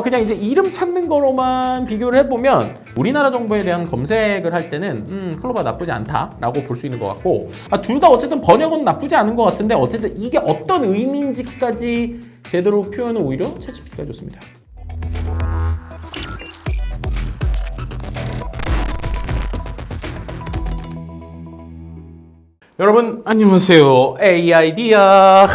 그냥 이제 이름 찾는 거로만 비교를 해보면 우리나라 정부에 대한 검색을 할 때는 클로바 나쁘지 않다라고 볼 수 있는 것 같고, 둘 다 어쨌든 번역은 나쁘지 않은 것 같은데 어쨌든 이게 어떤 의미인지까지 제대로 표현은 오히려 챗GPT가 좋습니다. 여러분 안녕하세요. AID야.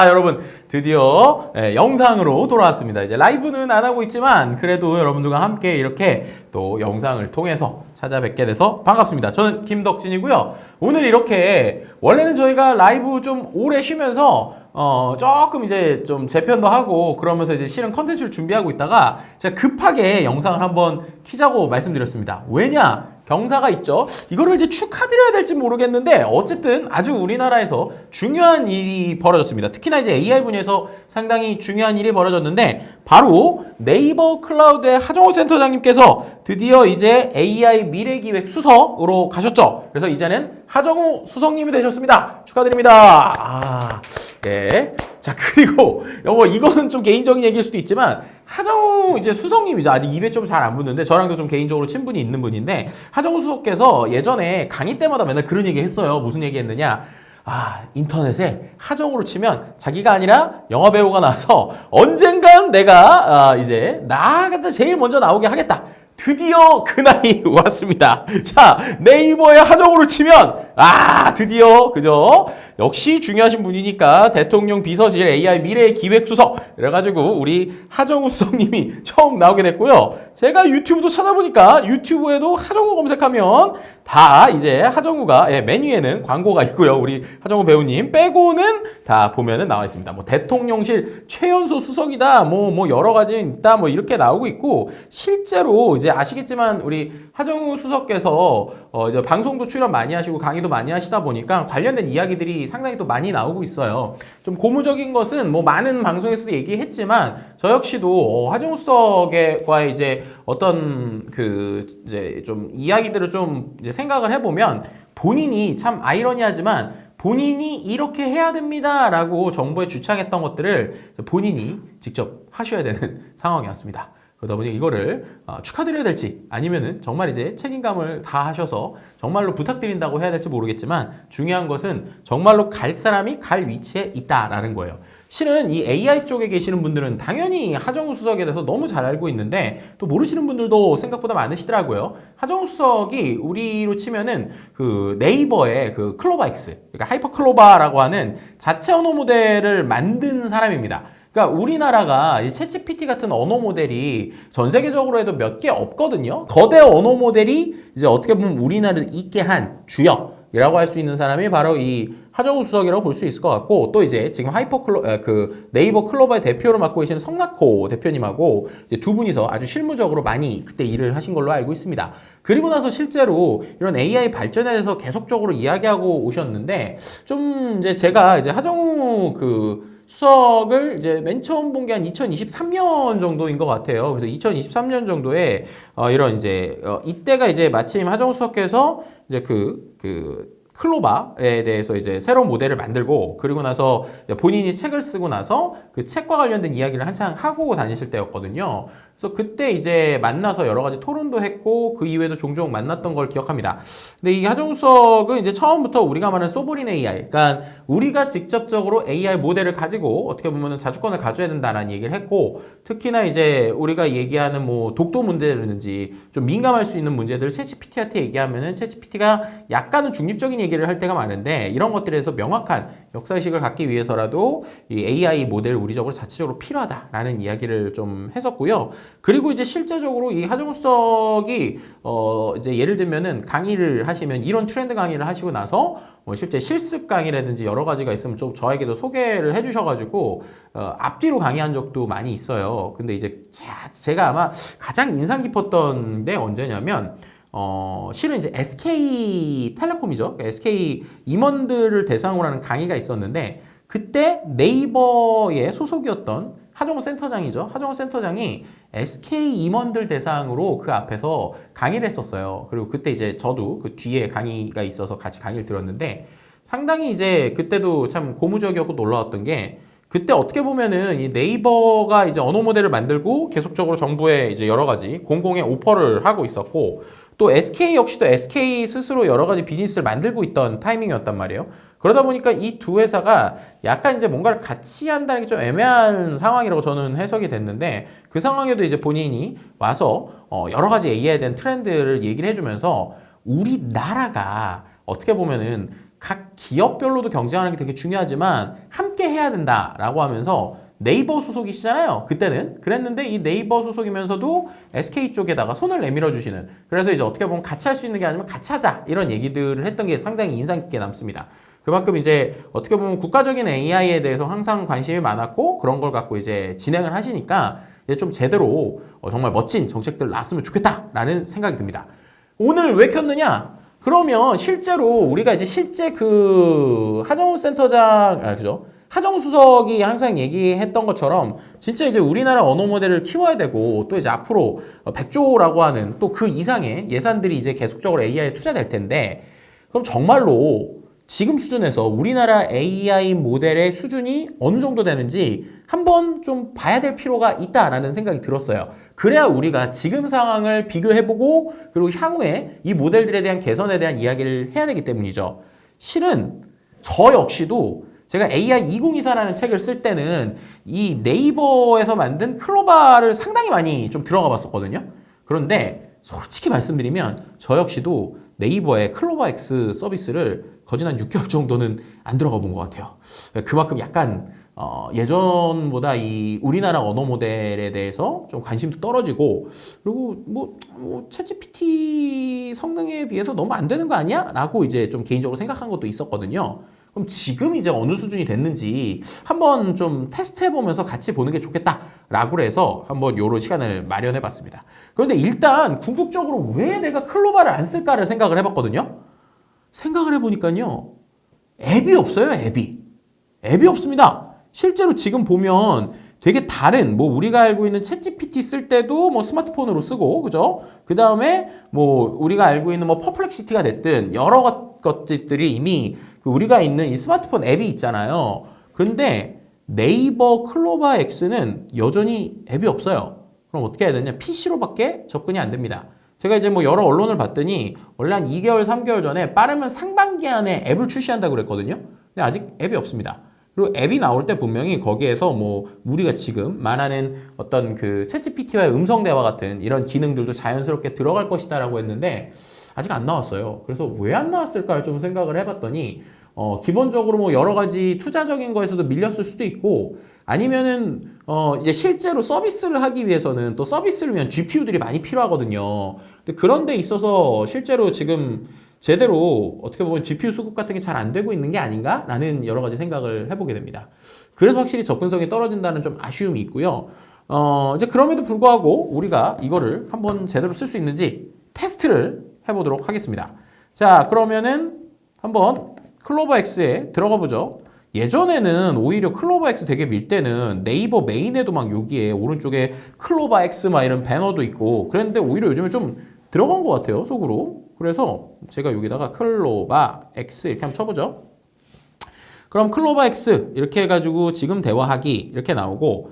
여러분 드디어 영상으로 돌아왔습니다. 이제 라이브는 안 하고 있지만 그래도 여러분들과 함께 이렇게 또 영상을 통해서 찾아뵙게 돼서 반갑습니다. 저는 김덕진이고요. 오늘 이렇게 원래는 저희가 라이브 좀 오래 쉬면서 조금 이제 좀 재편도 하고 그러면서 이제 실은 컨텐츠를 준비하고 있다가 제가 급하게 영상을 한번 키자고 말씀드렸습니다. 왜냐? 경사가 있죠. 이거를 이제 축하드려야 될지 모르겠는데 어쨌든 아주 우리나라에서 중요한 일이 벌어졌습니다. 특히나 이제 AI 분야에서 상당히 중요한 일이 벌어졌는데 바로 네이버 클라우드의 하정우 센터장님께서 드디어 이제 AI 미래기획 수석으로 가셨죠. 그래서 이제는 하정우 수석님이 되셨습니다. 축하드립니다. 네. 자, 그리고 이거는 좀 개인적인 얘기일 수도 있지만 하정우 이제 수석님이죠. 아직 입에 좀 잘 안 붙는데 저랑도 좀 개인적으로 친분이 있는 분인데 하정우 수석께서 예전에 강의 때마다 맨날 그런 얘기 했어요. 무슨 얘기 했느냐? 인터넷에 하정우로 치면 자기가 아니라 영화배우가 나와서 언젠간 내가 이제 나가 제일 먼저 나오게 하겠다. 드디어 그날이 왔습니다. 자, 네이버에 하정우를 치면 드디어 그죠? 역시 중요하신 분이니까 대통령 비서실 AI 미래 기획수석 그래가지고 우리 하정우 수석님이 처음 나오게 됐고요. 제가 유튜브도 찾아보니까 유튜브에도 하정우 검색하면 다 이제 하정우가 메뉴에는 광고가 있고요. 우리 하정우 배우님 빼고는 다 보면은 나와 있습니다. 뭐 대통령실 최연소 수석이다. 뭐 여러 가지 있다. 뭐 이렇게 나오고 있고 실제로 이제 아시겠지만 우리 하정우 수석께서 이제 방송도 출연 많이 하시고 강의도 많이 하시다 보니까 관련된 이야기들이 상당히 또 많이 나오고 있어요. 좀 고무적인 것은 뭐 많은 방송에서도 얘기했지만 저 역시도 하정우 수석과의 이제 어떤 그 이제 좀 이야기들을 좀 이제 생각을 해보면 본인이 참 아이러니하지만 본인이 이렇게 해야 됩니다라고 정부에 주창했던 것들을 본인이 직접 하셔야 되는 상황이었습니다. 그러다 보니 이거를 축하드려야 될지 아니면은 정말 이제 책임감을 다 하셔서 정말로 부탁드린다고 해야 될지 모르겠지만 중요한 것은 정말로 갈 사람이 갈 위치에 있다라는 거예요. 실은 이 AI 쪽에 계시는 분들은 당연히 하정우 수석에 대해서 너무 잘 알고 있는데 또 모르시는 분들도 생각보다 많으시더라고요. 하정우 수석이 우리로 치면은 그 네이버의 그 클로바 X, 그러니까 하이퍼 클로바라고 하는 자체 언어 모델을 만든 사람입니다. 그러니까 우리나라가 이 챗GPT 같은 언어 모델이 전 세계적으로 해도 몇 개 없거든요. 거대 언어 모델이 이제 어떻게 보면 우리나라를 있게 한 주역이라고 할 수 있는 사람이 바로 이 하정우 수석이라고 볼 수 있을 것 같고 또 이제 지금 네이버 클로바의 대표를 맡고 계시는 성낙호 대표님하고 이제 두 분이서 아주 실무적으로 많이 그때 일을 하신 걸로 알고 있습니다. 그리고 나서 실제로 이런 AI 발전에 대해서 계속적으로 이야기하고 오셨는데 좀 이제 제가 이제 하정우 수석을 이제 맨 처음 본 게 한 2023년 정도인 것 같아요. 그래서 2023년 정도에 이런 이제 이때가 이제 마침 하정우 수석께서 이제 클로바에 대해서 이제 새로운 모델을 만들고 그리고 나서 본인이 책을 쓰고 나서 그 책과 관련된 이야기를 한창 하고 다니실 때였거든요. 그래서 그때 이제 만나서 여러 가지 토론도 했고 그 이후에도 종종 만났던 걸 기억합니다. 근데 이 하정우 수석은 이제 처음부터 우리가 말하는 소브린 AI, 그러니까 우리가 직접적으로 AI 모델을 가지고 어떻게 보면 자주권을 가져야 된다라는 얘기를 했고 특히나 이제 우리가 얘기하는 뭐 독도 문제라든지 좀 민감할 수 있는 문제들을 챗GPT한테 얘기하면은 챗GPT가 약간은 중립적인 얘기를 할 때가 많은데 이런 것들에 대해서 명확한 역사의식을 갖기 위해서라도 이 AI 모델 우리적으로 자체적으로 필요하다라는 이야기를 좀 했었고요. 그리고 이제 실제적으로 이 하정우 수석이 이제 예를 들면은 강의를 하시면 이런 트렌드 강의를 하시고 나서 실제 실습 강의라든지 여러 가지가 있으면 좀 저에게도 소개를 해주셔가지고 앞뒤로 강의한 적도 많이 있어요. 근데 이제 제가 아마 가장 인상 깊었던 게 언제냐면 실은 이제 SK텔레콤이죠. SK 임원들을 대상으로 하는 강의가 있었는데 그때 네이버의 소속이었던 하정우 센터장이죠. 하정우 센터장이 SK 임원들 대상으로 그 앞에서 강의를 했었어요. 그리고 그때 이제 저도 그 뒤에 강의가 있어서 같이 강의를 들었는데 상당히 이제 그때도 참 고무적이었고 놀라웠던 게 그때 어떻게 보면은 이 네이버가 이제 언어 모델을 만들고 계속적으로 정부에 이제 여러 가지 공공의 오퍼를 하고 있었고 또 SK 역시도 SK 스스로 여러 가지 비즈니스를 만들고 있던 타이밍이었단 말이에요. 그러다 보니까 이 두 회사가 약간 이제 뭔가를 같이 한다는 게 좀 애매한 상황이라고 저는 해석이 됐는데 그 상황에도 이제 본인이 와서 여러 가지 AI에 대한 트렌드를 얘기를 해주면서 우리나라가 어떻게 보면은 각 기업별로도 경쟁하는 게 되게 중요하지만 함께 해야 된다라고 하면서 네이버 소속이시잖아요. 그때는 그랬는데 이 네이버 소속이면서도 SK 쪽에다가 손을 내밀어 주시는 그래서 이제 어떻게 보면 같이 할 수 있는 게 아니면 같이 하자 이런 얘기들을 했던 게 상당히 인상 깊게 남습니다. 그만큼 이제 어떻게 보면 국가적인 AI에 대해서 항상 관심이 많았고 그런 걸 갖고 이제 진행을 하시니까 이제 좀 제대로 정말 멋진 정책들 나왔으면 좋겠다라는 생각이 듭니다. 오늘 왜 켰느냐? 그러면 실제로 우리가 이제 실제 그 하정우 센터장, 그죠? 하정우 수석이 항상 얘기했던 것처럼 진짜 이제 우리나라 언어 모델을 키워야 되고 또 이제 앞으로 100조라고 하는 또 그 이상의 예산들이 이제 계속적으로 AI에 투자될 텐데 그럼 정말로 지금 수준에서 우리나라 AI 모델의 수준이 어느 정도 되는지 한번 좀 봐야 될 필요가 있다라는 생각이 들었어요. 그래야 우리가 지금 상황을 비교해보고 그리고 향후에 이 모델들에 대한 개선에 대한 이야기를 해야 되기 때문이죠. 실은 저 역시도 제가 AI 2024라는 책을 쓸 때는 이 네이버에서 만든 클로바를 상당히 많이 좀 들어가 봤었거든요. 그런데 솔직히 말씀드리면 저 역시도 네이버의 클로바 X 서비스를 거진 한 6개월 정도는 안 들어가 본 것 같아요. 그만큼 약간 예전보다 이 우리나라 언어 모델에 대해서 좀 관심도 떨어지고 그리고 뭐 챗GPT 성능에 비해서 너무 안 되는 거 아니야? 라고 이제 좀 개인적으로 생각한 것도 있었거든요. 그럼 지금 이제 어느 수준이 됐는지 한번 좀 테스트해보면서 같이 보는 게 좋겠다라고 해서 한번 요런 시간을 마련해봤습니다. 그런데 일단 궁극적으로 왜 내가 클로바를 안 쓸까를 생각을 해봤거든요. 생각을 해보니까요. 앱이 없어요, 앱이. 앱이 없습니다. 실제로 지금 보면 되게 다른 뭐 우리가 알고 있는 챗GPT 쓸 때도 뭐 스마트폰으로 쓰고 그죠? 그 다음에 뭐 우리가 알고 있는 뭐 퍼플렉시티가 됐든 여러 것들이 이미 그 우리가 있는 이 스마트폰 앱이 있잖아요. 근데 네이버 클로바 X는 여전히 앱이 없어요. 그럼 어떻게 해야 되냐? PC로밖에 접근이 안 됩니다. 제가 이제 뭐 여러 언론을 봤더니 원래 한 2개월, 3개월 전에 빠르면 상반기 안에 앱을 출시한다고 그랬거든요. 근데 아직 앱이 없습니다. 그리고 앱이 나올 때 분명히 거기에서 뭐 우리가 지금 말하는 어떤 그 챗GPT와의 음성 대화 같은 이런 기능들도 자연스럽게 들어갈 것이다라고 했는데 아직 안 나왔어요. 그래서 왜 안 나왔을까 좀 생각을 해봤더니 기본적으로 뭐 여러 가지 투자적인 거에서도 밀렸을 수도 있고 아니면은 이제 실제로 서비스를 하기 위해서는 또 서비스를 위한 GPU들이 많이 필요하거든요. 근데 그런 데 있어서 실제로 지금 제대로 어떻게 보면 GPU 수급 같은 게 잘 안 되고 있는 게 아닌가라는 여러 가지 생각을 해보게 됩니다. 그래서 확실히 접근성이 떨어진다는 좀 아쉬움이 있고요. 이제 그럼에도 불구하고 우리가 이거를 한번 제대로 쓸 수 있는지 테스트를 해보도록 하겠습니다. 자, 그러면은 한번 클로바 X에 들어가 보죠. 예전에는 오히려 클로바 X 되게 밀 때는 네이버 메인에도 막 여기에 오른쪽에 클로바 X 막 이런 배너도 있고 그랬는데 오히려 요즘에 좀 들어간 것 같아요, 속으로. 그래서 제가 여기다가 클로바 X 이렇게 한번 쳐보죠. 그럼 클로바 X 이렇게 해가지고 지금 대화하기 이렇게 나오고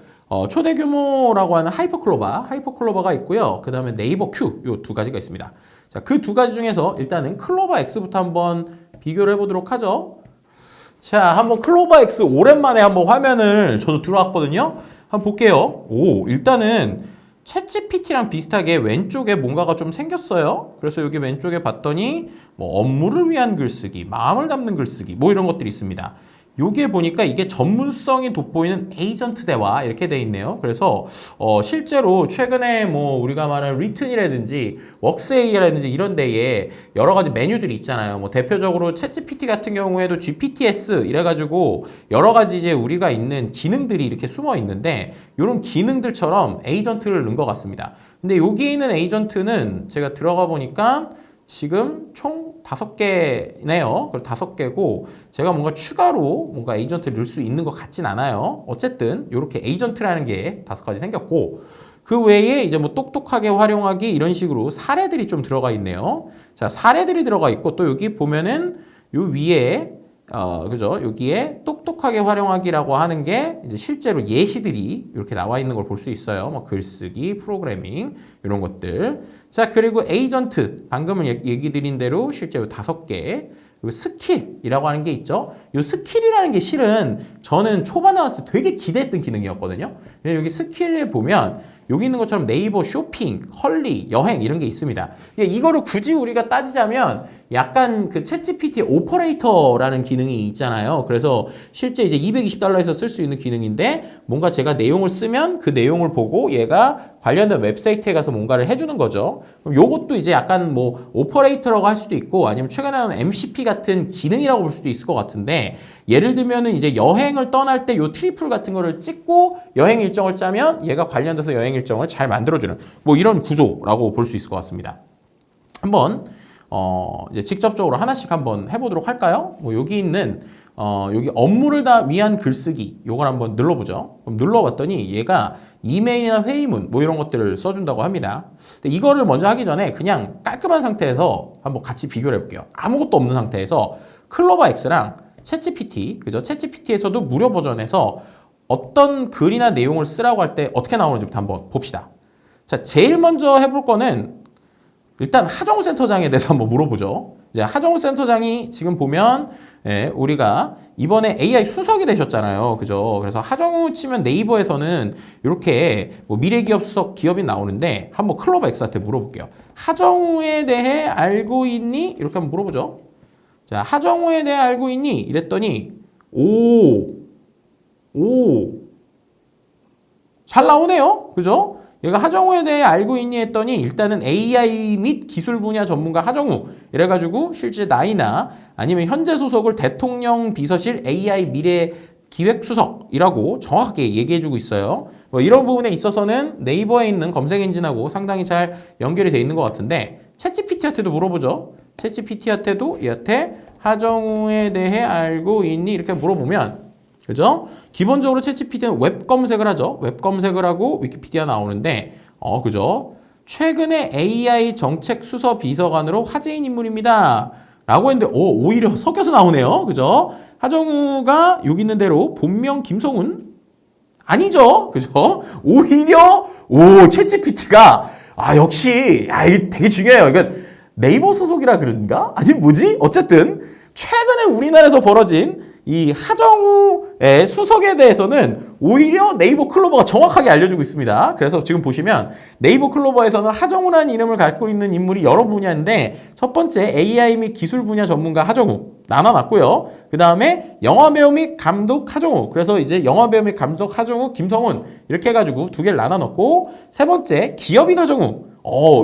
초대 규모라고 하는 하이퍼클로바가 있고요. 그 다음에 네이버 Q 요 두 가지가 있습니다. 자, 그 두 가지 중에서 일단은 클로바 X부터 한번 비교를 해보도록 하죠. 자, 한번 클로바 X 오랜만에 한번 화면을 저도 들어왔거든요. 한번 볼게요. 오, 일단은 챗GPT랑 비슷하게 왼쪽에 뭔가가 좀 생겼어요. 그래서 여기 왼쪽에 봤더니 뭐 업무를 위한 글쓰기, 마음을 담는 글쓰기 뭐 이런 것들이 있습니다. 여기에 보니까 이게 전문성이 돋보이는 에이전트 대화 이렇게 돼 있네요. 그래서 실제로 최근에 뭐 우리가 말하는 리튼이라든지 웍스AI라든지 이런 데에 여러 가지 메뉴들이 있잖아요. 뭐 대표적으로 챗GPT 같은 경우에도 GPTS 이래가지고 여러 가지 이제 우리가 있는 기능들이 이렇게 숨어 있는데 이런 기능들처럼 에이전트를 넣은 것 같습니다. 근데 여기에 있는 에이전트는 제가 들어가 보니까 지금 총 5개네요. 그럼 5개고 제가 뭔가 추가로 뭔가 에이전트를 넣을 수 있는 것 같진 않아요. 어쨌든 이렇게 에이전트라는 게 5가지 생겼고 그 외에 이제 뭐 똑똑하게 활용하기 이런 식으로 사례들이 좀 들어가 있네요. 자, 사례들이 들어가 있고 또 여기 보면은 요 위에 그죠? 여기에 똑똑하게 활용하기라고 하는 게 이제 실제로 예시들이 이렇게 나와 있는 걸 볼 수 있어요. 뭐 글쓰기, 프로그래밍 이런 것들. 자, 그리고 에이전트 방금 얘기 드린 대로 실제로 5개. 그리고 스킬이라고 하는 게 있죠. 이 스킬이라는 게 실은 저는 초반에 나왔을 때 되게 기대했던 기능이었거든요. 여기 스킬에 보면 여기 있는 것처럼 네이버 쇼핑, 컬리, 여행 이런 게 있습니다. 이거를 굳이 우리가 따지자면 약간 그 챗GPT 오퍼레이터라는 기능이 있잖아요. 그래서 실제 이제 $220에서 쓸 수 있는 기능인데 뭔가 제가 내용을 쓰면 그 내용을 보고 얘가 관련된 웹사이트에 가서 뭔가를 해주는 거죠. 그럼 요것도 이제 약간 뭐 오퍼레이터라고 할 수도 있고 아니면 최근에 나온 MCP 같은 기능이라고 볼 수도 있을 것 같은데 예를 들면은 이제 여행을 떠날 때 요 트리플 같은 거를 찍고 여행 일정을 짜면 얘가 관련돼서 여행 일정을 잘 만들어주는 뭐 이런 구조라고 볼 수 있을 것 같습니다. 한번 이제 직접적으로 하나씩 한번 해보도록 할까요? 뭐 여기 있는 여기 업무를 다 위한 글쓰기 요걸 한번 눌러보죠. 그럼 눌러봤더니 얘가 이메일이나 회의문 뭐 이런 것들을 써준다고 합니다. 근데 이거를 먼저 하기 전에 그냥 깔끔한 상태에서 한번 같이 비교를 해볼게요. 아무것도 없는 상태에서 클로버 X랑 챗GPT, 그죠? 챗GPT에서도 무료 버전에서 어떤 글이나 내용을 쓰라고 할 때 어떻게 나오는지부터 한번 봅시다. 자, 제일 먼저 해볼 거는 일단 하정우 센터장에 대해서 한번 물어보죠. 이제 하정우 센터장이 지금 보면 우리가 이번에 AI 수석이 되셨잖아요. 그죠? 그래서 하정우 치면 네이버에서는 이렇게 뭐 미래기업 수석 기업인 나오는데 한번 클로버 X한테 물어볼게요. 하정우에 대해 알고 있니? 이렇게 한번 물어보죠. 자, 하정우에 대해 알고 있니? 이랬더니 잘 나오네요. 그죠? 얘가 하정우에 대해 알고 있니 했더니 일단은 AI 및 기술 분야 전문가 하정우 이래가지고 실제 나이나 아니면 현재 소속을 대통령 비서실 AI 미래 기획수석이라고 정확하게 얘기해주고 있어요. 뭐 이런 부분에 있어서는 네이버에 있는 검색 엔진하고 상당히 잘 연결이 돼 있는 것 같은데 챗GPT한테도 물어보죠. 챗GPT한테도 얘한테 하정우에 대해 알고 있니? 이렇게 물어보면 그죠? 기본적으로 챗GPT는 웹 검색을 하죠. 웹 검색을 하고 위키피디아 나오는데 그죠? 최근에 AI 정책 수서 비서관으로 화제인 인물입니다. 라고 했는데 오히려 섞여서 나오네요. 그죠? 하정우가 여기 있는 대로 본명 김성훈? 아니죠. 그죠? 오히려 챗GPT가 역시 이게 되게 중요해요. 이건 네이버 소속이라 그런가? 아니 뭐지? 어쨌든 최근에 우리나라에서 벌어진 이 하정우의 수석에 대해서는 오히려 네이버 클로버가 정확하게 알려주고 있습니다. 그래서 지금 보시면 네이버 클로버에서는 하정우라는 이름을 갖고 있는 인물이 여러 분야인데 첫 번째 AI 및 기술 분야 전문가 하정우 나눠놨고요. 그 다음에 영화배우 및 감독 하정우 그래서 이제 영화배우 및 감독 하정우 김성훈 이렇게 해가지고 두 개를 나눠놓고 세 번째 기업인 하정우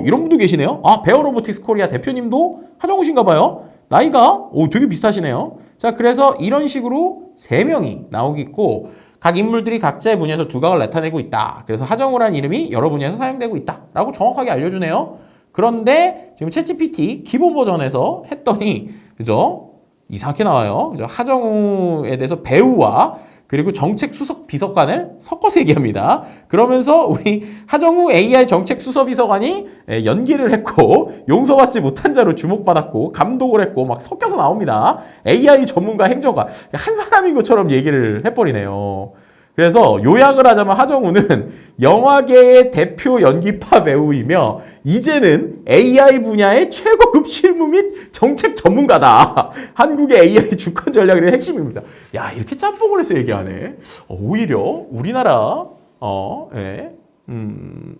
이런 분도 계시네요. 베어로보틱스 코리아 대표님도 하정우신가 봐요. 나이가 되게 비슷하시네요. 자, 그래서 이런 식으로 3명이 나오고 있고 각 인물들이 각자의 분야에서 두각을 나타내고 있다. 그래서 하정우라는 이름이 여러 분야에서 사용되고 있다. 라고 정확하게 알려주네요. 그런데 지금 챗GPT 기본 버전에서 했더니 그죠? 이상하게 나와요. 그죠? 하정우에 대해서 배우와 그리고 정책 수석 비서관을 섞어서 얘기합니다. 그러면서 우리 하정우 AI 정책 수석 비서관이 연기를 했고 용서받지 못한 자로 주목받았고 감독을 했고 막 섞여서 나옵니다. AI 전문가 행정가 한 사람인 것처럼 얘기를 해버리네요. 그래서 요약을 하자면 하정우는 영화계의 대표 연기파 배우이며 이제는 AI 분야의 최고급 실무 및 정책 전문가다. 한국의 AI 주권 전략의 핵심입니다. 야, 이렇게 짬뽕을 해서 얘기하네. 오히려 우리나라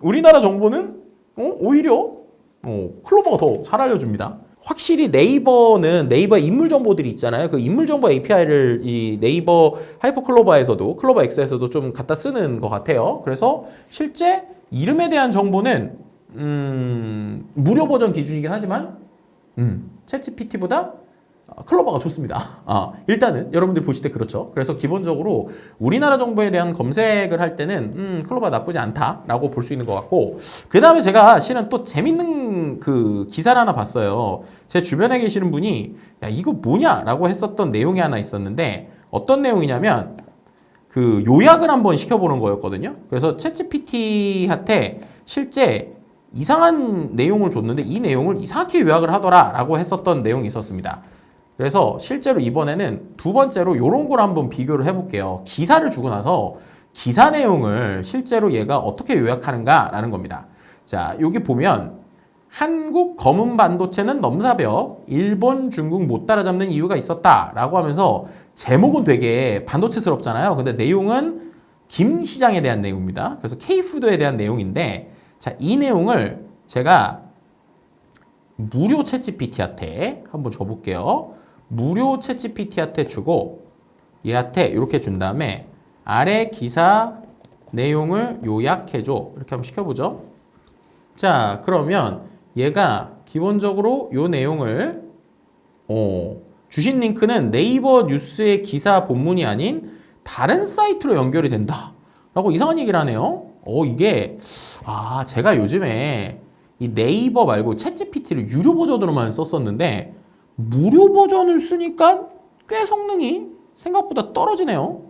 우리나라 정보는 오히려 클로버가 더 잘 알려줍니다. 확실히 네이버는 네이버의 인물 정보들이 있잖아요. 그 인물 정보 API를 이 네이버 하이퍼 클로버에서도 클로버 X에서도 좀 갖다 쓰는 것 같아요. 그래서 실제 이름에 대한 정보는 무료 버전 기준이긴 하지만 챗GPT보다 클로버가 좋습니다. 일단은 여러분들 보실 때 그렇죠. 그래서 기본적으로 우리나라 정보에 대한 검색을 할 때는 클로버가 나쁘지 않다라고 볼 수 있는 것 같고 그 다음에 제가 실은 또 재밌는 그 기사를 하나 봤어요. 제 주변에 계시는 분이 야 이거 뭐냐라고 했었던 내용이 하나 있었는데 어떤 내용이냐면 그 요약을 한번 시켜보는 거였거든요. 그래서 챗GPT한테 실제 이상한 내용을 줬는데 이 내용을 이상하게 요약을 하더라라고 했었던 내용이 있었습니다. 그래서 실제로 이번에는 두 번째로 이런 걸 한번 비교를 해볼게요. 기사를 주고 나서 기사 내용을 실제로 얘가 어떻게 요약하는가라는 겁니다. 자, 여기 보면 한국 검은 반도체는 넘사벽, 일본, 중국 못 따라잡는 이유가 있었다라고 하면서 제목은 되게 반도체스럽잖아요. 근데 내용은 김 시장에 대한 내용입니다. 그래서 K푸드에 대한 내용인데, 자, 이 내용을 제가 무료 챗GPT한테 한번 줘볼게요. 무료 챗GPT한테 주고 얘한테 이렇게 준 다음에 아래 기사 내용을 요약해줘. 이렇게 한번 시켜보죠. 자, 그러면 얘가 기본적으로 요 내용을 주신 링크는 네이버 뉴스의 기사 본문이 아닌 다른 사이트로 연결이 된다 라고 이상한 얘기를 하네요. 이게 제가 요즘에 이 네이버 말고 챗GPT를 유료 버전으로만 썼었는데 무료 버전을 쓰니까 꽤 성능이 생각보다 떨어지네요.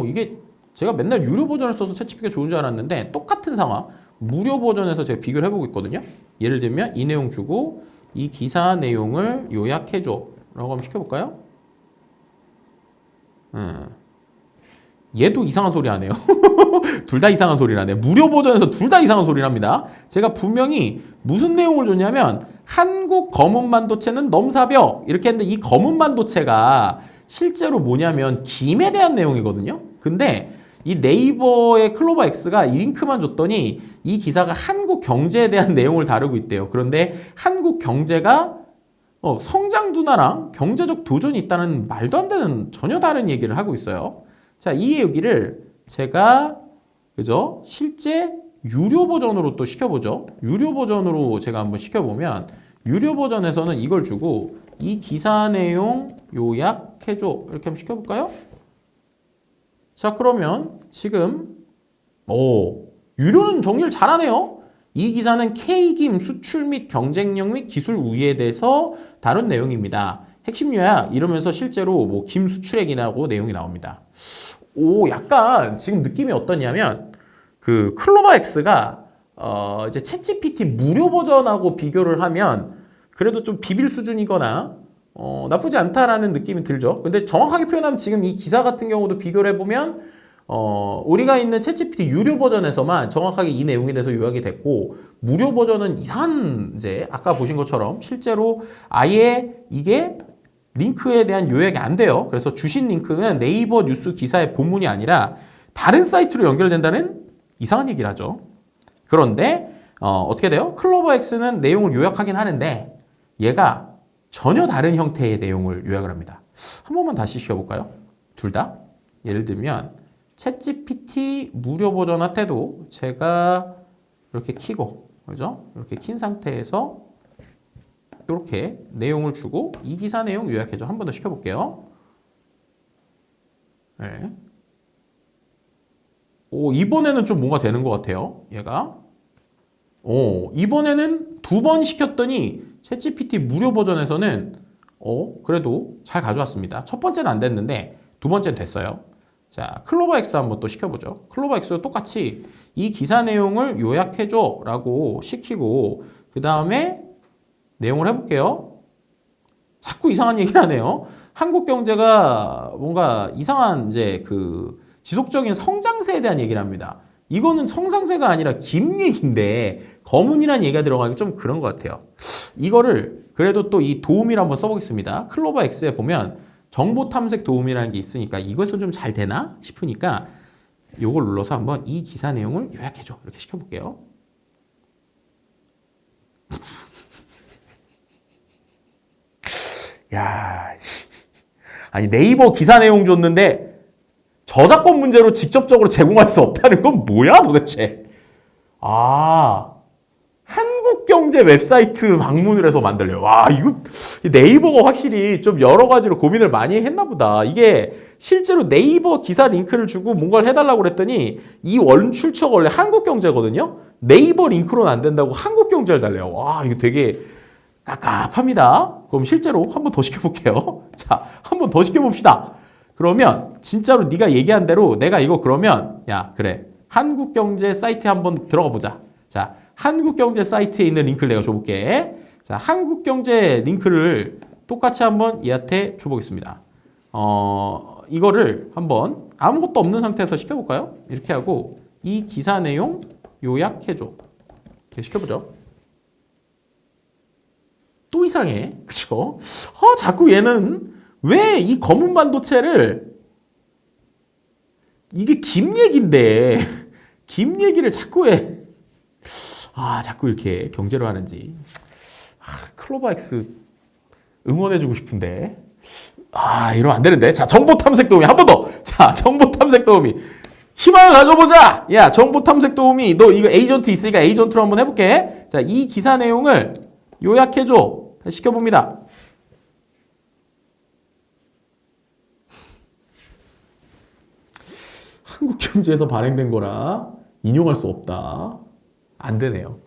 이게 제가 맨날 유료 버전을 써서 챗GPT가 좋은 줄 알았는데 똑같은 상황 무료 버전에서 제가 비교를 해보고 있거든요. 예를 들면 이 내용 주고 이 기사 내용을 요약해줘 라고 한번 시켜볼까요? 얘도 이상한 소리 하네요. 둘 다 이상한 소리를 하네. 무료 버전에서 둘 다 이상한 소리를 합니다. 제가 분명히 무슨 내용을 줬냐면 한국 검은 반도체는 넘사벽 이렇게 했는데 이 검은 반도체가 실제로 뭐냐면 김에 대한 내용이거든요. 근데 이 네이버의 클로버 X가 이 링크만 줬더니 이 기사가 한국 경제에 대한 내용을 다루고 있대요. 그런데 한국 경제가 성장 둔화랑 경제적 도전이 있다는 말도 안 되는 전혀 다른 얘기를 하고 있어요. 자, 이 얘기를 제가 그죠? 실제 유료 버전으로 또 시켜보죠. 유료 버전으로 제가 한번 시켜보면 유료 버전에서는 이걸 주고 이 기사 내용 요약해줘 이렇게 한번 시켜볼까요? 자, 그러면 지금 유료는 정리를 잘하네요. 이 기사는 K김 수출 및 경쟁력 및 기술 우위에 대해서 다룬 내용입니다. 핵심 요약 이러면서 실제로 뭐 김 수출액이라고 내용이 나옵니다. 약간 지금 느낌이 어떠냐면 그 클로버 X가 이제 챗GPT 무료 버전하고 비교를 하면 그래도 좀 비빌 수준이거나 나쁘지 않다라는 느낌이 들죠. 근데 정확하게 표현하면 지금 이 기사 같은 경우도 비교를 해보면 우리가 있는 챗GPT 유료 버전에서만 정확하게 이 내용에 대해서 요약이 됐고 무료 버전은 이상한 이제 아까 보신 것처럼 실제로 아예 이게 링크에 대한 요약이 안 돼요. 그래서 주신 링크는 네이버 뉴스 기사의 본문이 아니라 다른 사이트로 연결된다는 이상한 얘기를 하죠. 그런데 어떻게 돼요? 클로버 X는 내용을 요약하긴 하는데 얘가 전혀 다른 형태의 내용을 요약을 합니다. 한 번만 다시 시켜볼까요? 둘 다. 예를 들면 챗GPT 무료 버전한테도 제가 이렇게 키고 그죠? 이렇게 킨 상태에서 이렇게 내용을 주고 이 기사 내용 요약해줘. 한 번 더 시켜볼게요. 네. 이번에는 좀 뭔가 되는 것 같아요. 얘가. 이번에는 두 번 시켰더니 챗GPT 무료 버전에서는 그래도 잘 가져왔습니다. 첫 번째는 안 됐는데 두 번째는 됐어요. 자, 클로버 X 한번 또 시켜보죠. 클로버 X도 똑같이 이 기사 내용을 요약해줘 라고 시키고 그 다음에 내용을 해볼게요. 자꾸 이상한 얘기를 하네요. 한국 경제가 뭔가 이상한 이제 그 지속적인 성장세에 대한 얘기를 합니다. 이거는 성장세가 아니라 김 얘기인데 검은이라는 얘기가 들어가기 좀 그런 것 같아요. 이거를 그래도 또 이 도우미를 한번 써보겠습니다. 클로버 X에 보면 정보 탐색 도우미라는 게 있으니까 이것은 좀 잘 되나 싶으니까 이걸 눌러서 한번 이 기사 내용을 요약해줘 이렇게 시켜볼게요. 야, 아니 네이버 기사 내용 줬는데 저작권 문제로 직접적으로 제공할 수 없다는 건 뭐야 도대체? 한국경제 웹사이트 방문을 해서 만들려요. 와, 이거 네이버가 확실히 좀 여러 가지로 고민을 많이 했나 보다. 이게 실제로 네이버 기사 링크를 주고 뭔가를 해달라고 그랬더니 이 원출처가 원래 한국경제거든요. 네이버 링크로는 안 된다고 한국경제를 달래요. 와, 이거 되게 깝깝합니다. 그럼 실제로 한 번 더 시켜볼게요. 자, 한 번 더 시켜봅시다. 그러면 진짜로 네가 얘기한 대로 내가 이거 그러면 야 그래 한국경제 사이트에 한번 들어가 보자. 자, 한국경제 사이트에 있는 링크를 내가 줘볼게. 자, 한국경제 링크를 똑같이 한번 얘한테 줘보겠습니다. 이거를 한번 아무것도 없는 상태에서 시켜볼까요? 이렇게 하고 이 기사 내용 요약해줘. 이렇게 시켜보죠. 또 이상해. 그쵸? 자꾸 얘는 왜 이 검은 반도체를 이게 김 얘기인데 김 얘기를 자꾸 해. 자꾸 이렇게 경제로 하는지. 클로버엑스 응원해주고 싶은데. 이러면 안 되는데. 자, 정보 탐색 도우미 한 번 더. 자, 정보 탐색 도우미. 희망을 가져보자. 야, 정보 탐색 도우미. 너 이거 에이전트 있으니까 에이전트로 한번 해볼게. 자, 이 기사 내용을 요약해줘. 시켜봅니다. 한국경제에서 발행된 거라 인용할 수 없다. 안 되네요.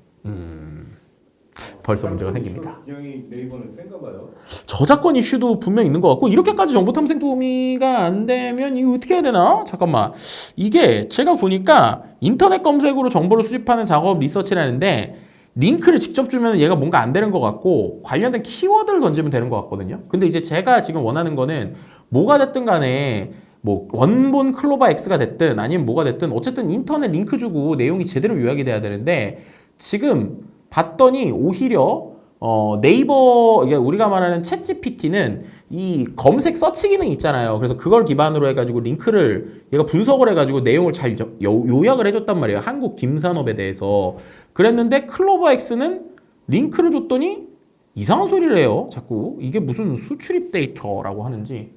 벌써 문제가 생깁니다. 기형이 네이버는 센가 봐요. 저작권 이슈도 분명 있는 것 같고 이렇게까지 정보 탐색 도우미가 안 되면 이거 어떻게 해야 되나? 잠깐만. 이게 제가 보니까 인터넷 검색으로 정보를 수집하는 작업 리서치를 하는데 링크를 직접 주면 얘가 뭔가 안 되는 것 같고 관련된 키워드를 던지면 되는 것 같거든요. 근데 이제 제가 지금 원하는 거는 뭐가 됐든 간에 뭐 원본 클로바 X가 됐든 아니면 뭐가 됐든 어쨌든 인터넷 링크 주고 내용이 제대로 요약이 돼야 되는데 지금 봤더니 오히려 네이버 이게 우리가 말하는 챗GPT는 이 검색 서치 기능이 있잖아요. 그래서 그걸 기반으로 해가지고 링크를 얘가 분석을 해가지고 내용을 잘 요약을 해줬단 말이에요. 한국 김산업에 대해서. 그랬는데 클로버엑스는 링크를 줬더니 이상한 소리를 해요. 자꾸 이게 무슨 수출입 데이터라고 하는지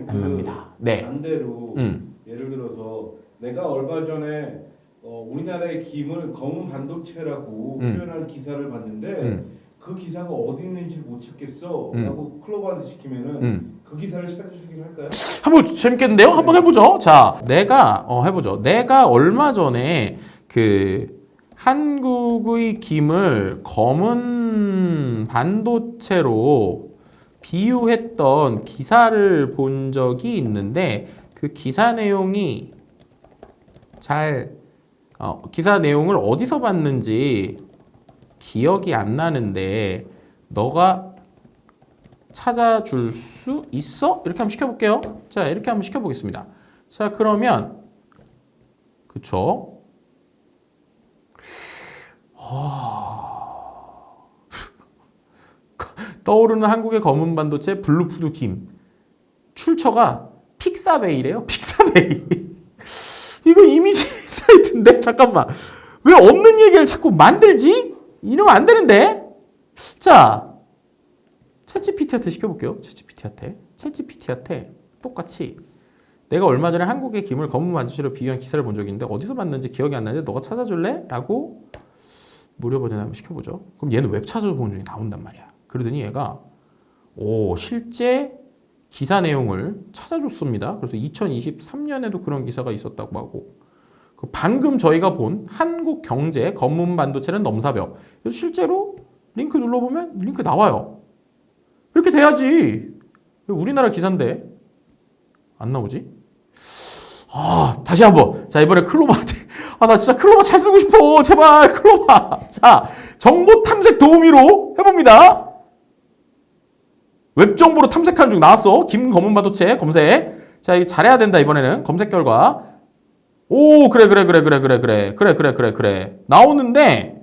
안 납니다. 네. 반대로 예를 들어서 내가 얼마 전에 우리나라의 김을 검은 반도체라고 표현한 기사를 봤는데 그 기사가 어디 있는지 못 찾겠어 라고 클로버한테 시키면은 그 기사를 찾아주긴 할까요? 한번 재밌겠는데요? 한번 해보죠. 자, 내가 해보죠. 내가 얼마 전에 그 한국의 김을 검은 반도체로 비유했던 기사를 본 적이 있는데 그 기사 내용이 기사 내용을 어디서 봤는지 기억이 안 나는데 너가 찾아줄 수 있어? 이렇게 한번 시켜볼게요. 자, 이렇게 한번 시켜보겠습니다. 자, 그러면 그쵸? 떠오르는 한국의 검은 반도체 블루푸드 김 출처가 픽사베이래요. 픽사베이. 이거 이미지 사이트인데 잠깐만 왜 없는 얘기를 자꾸 만들지? 이러면 안 되는데. 자, 챗GPT한테 시켜볼게요. 챗GPT한테 똑같이 내가 얼마 전에 한국의 김을 검은 반도체로 비유한 기사를 본 적이 있는데 어디서 봤는지 기억이 안 나는데 너가 찾아줄래? 라고 무료 버전 한번 시켜보죠. 그럼 얘는 웹 찾아보는 중에 나온단 말이야. 그러더니 얘가 실제 기사 내용을 찾아줬습니다. 그래서 2023년에도 그런 기사가 있었다고 하고 방금 저희가 본 한국 경제 검은 반도체는 넘사벽. 그래서 실제로 링크 눌러보면 링크 나와요. 이렇게 돼야지. 우리나라 기사인데 안 나오지? 다시 한번. 자, 이번에 클로바한테. 나 진짜 클로바 잘 쓰고 싶어. 제발 클로바. 자, 정보 탐색 도우미로 해봅니다. 웹 정보로 탐색하는 중 나왔어. 김 검은 반도체 검색. 자, 이거 잘해야 된다 이번에는. 검색 결과. 그래. 나오는데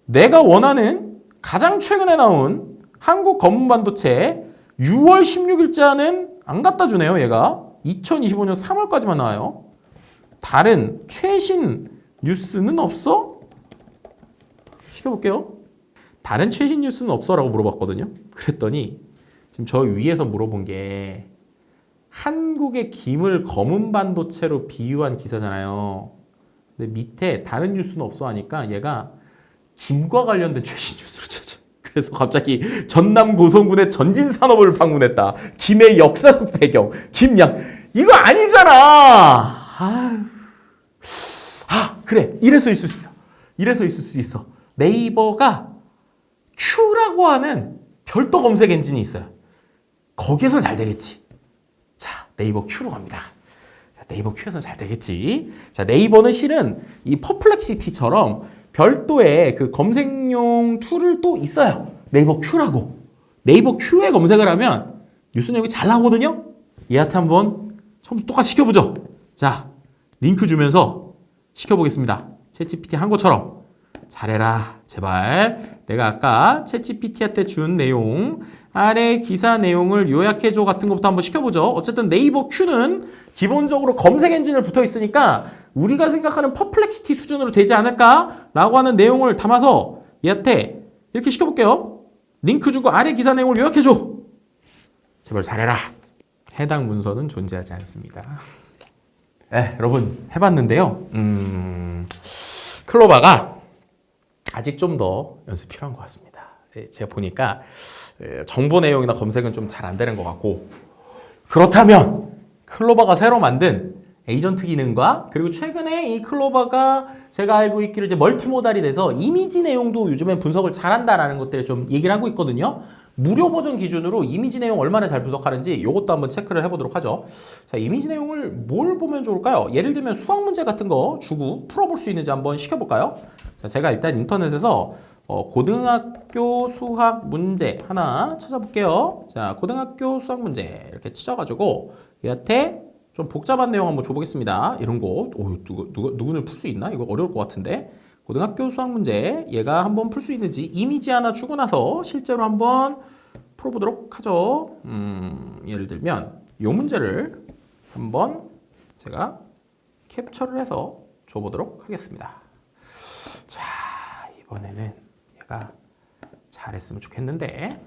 내가 원하는 가장 최근에 나온 한국 검은 반도체 6월 16일자는 안 갖다 주네요, 얘가. 2025년 3월까지만 나와요. 다른 최신 뉴스는 없어? 시켜볼게요. 다른 최신 뉴스는 없어? 라고 물어봤거든요. 그랬더니 지금 저 위에서 물어본 게 한국의 김을 검은 반도체로 비유한 기사잖아요. 근데 밑에 다른 뉴스는 없어 하니까 얘가 김과 관련된 최신 뉴스를 찾아. 그래서 갑자기 전남 고성군의 전진 산업을 방문했다. 김의 역사적 배경, 김양. 이거 아니잖아. 그래. 이래서 있을 수 있어. 네이버가 Q라고 하는 별도 검색 엔진이 있어요. 거기에서 잘 되겠지. 자, 네이버 Q로 갑니다. 자, 네이버 Q에서 잘 되겠지. 자, 네이버는 실은 이 퍼플렉시티처럼 별도의 그 검색용 내용 툴을 또 있어요. 네이버 Q라고. 네이버 Q에 검색을 하면 뉴스 내용이 잘 나오거든요. 얘한테 한번 처음부터 똑같이 시켜보죠. 자, 링크 주면서 시켜보겠습니다. 챗GPT 한 것처럼 잘해라 제발. 내가 아까 챗GPT한테 준 내용 아래 기사 내용을 요약해줘 같은 것부터 한번 시켜보죠. 어쨌든 네이버 Q는 기본적으로 검색 엔진을 붙어 있으니까 우리가 생각하는 퍼플렉시티 수준으로 되지 않을까라고 하는 내용을 담아서 얘한테 이렇게 시켜볼게요. 링크 주고 아래 기사 내용을 요약해줘. 제발 잘해라. 해당 문서는 존재하지 않습니다. 네, 여러분 해봤는데요. 클로바가 아직 좀 더 연습 필요한 것 같습니다. 제가 보니까 정보 내용이나 검색은 좀 잘 안 되는 것 같고, 그렇다면 클로바가 새로 만든 에이전트 기능과 그리고 최근에 이 클로바가 제가 알고 있기로 이제 멀티모달이 돼서 이미지 내용도 요즘엔 분석을 잘한다라는 것들을 좀 얘기를 하고 있거든요. 무료 버전 기준으로 이미지 내용 얼마나 잘 분석하는지 이것도 한번 체크를 해보도록 하죠. 자, 이미지 내용을 뭘 보면 좋을까요? 예를 들면 수학 문제 같은 거 주고 풀어볼 수 있는지 한번 시켜볼까요? 자, 제가 일단 인터넷에서 고등학교 수학 문제 하나 찾아볼게요. 자, 고등학교 수학 문제 이렇게 치셔가지고 얘한테 좀 복잡한 내용 한번 줘보겠습니다. 이런 거, 누구는 풀 수 있나? 이거 어려울 것 같은데. 고등학교 수학 문제 얘가 한번 풀 수 있는지 이미지 하나 주고 나서 실제로 한번 풀어보도록 하죠. 예를 들면 이 문제를 한번 제가 캡처를 해서 줘보도록 하겠습니다. 자, 이번에는 얘가 잘했으면 좋겠는데.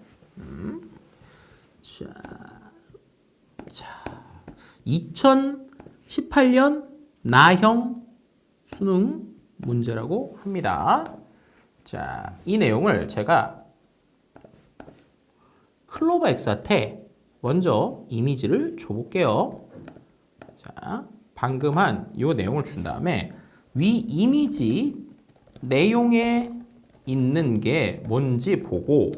자, 2018년 나형 수능 문제라고 합니다. 자, 이 내용을 제가 클로바 X한테 먼저 이미지를 줘볼게요. 자, 방금 한 이 내용을 준 다음에 위 이미지 내용에 있는 게 뭔지 보고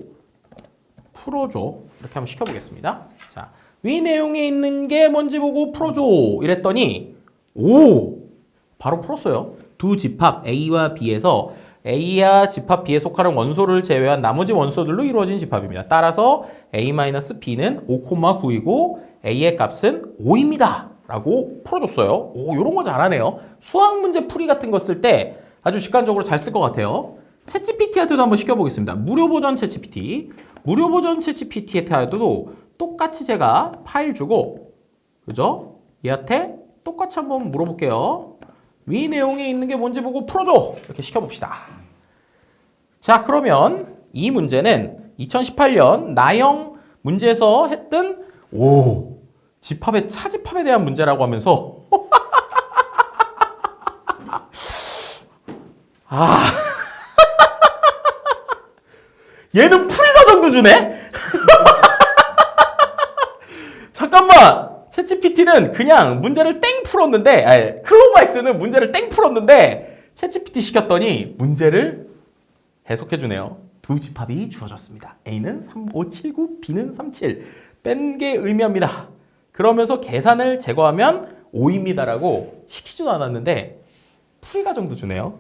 풀어줘. 이렇게 한번 시켜보겠습니다. 자, 위 내용에 있는 게 뭔지 보고 풀어줘. 이랬더니 바로 풀었어요. 두 집합 A와 B에서 A와 집합 B에 속하는 원소를 제외한 나머지 원소들로 이루어진 집합입니다. 따라서 A-B는 5,9이고 A의 값은 5입니다. 라고 풀어줬어요. 이런 거 잘하네요. 수학 문제 풀이 같은 거 쓸 때 아주 직관적으로 잘 쓸 것 같아요. 챗GPT한테도 한번 시켜보겠습니다. 무료 버전 챗GPT. 무료 버전 챗GPT한테도 똑같이 제가 파일 주고, 그죠? 얘한테 똑같이 한번 물어볼게요. 위 내용에 있는 게 뭔지 보고 풀어줘. 이렇게 시켜봅시다. 자, 그러면 이 문제는 2018년 나형 문제에서 했던 집합의 차집합에 대한 문제라고 하면서 얘는 풀이 과정도 주네? 잠깐만! 챗GPT는 그냥 문제를 땡 풀었는데, 클로바 X는 문제를 땡 풀었는데, 챗GPT 시켰더니 문제를 해석해주네요. 두 집합이 주어졌습니다. A는 3579, B는 37. 뺀 게 의미합니다. 그러면서 계산을 제거하면 5입니다라고 시키지도 않았는데, 풀이 과정도 주네요.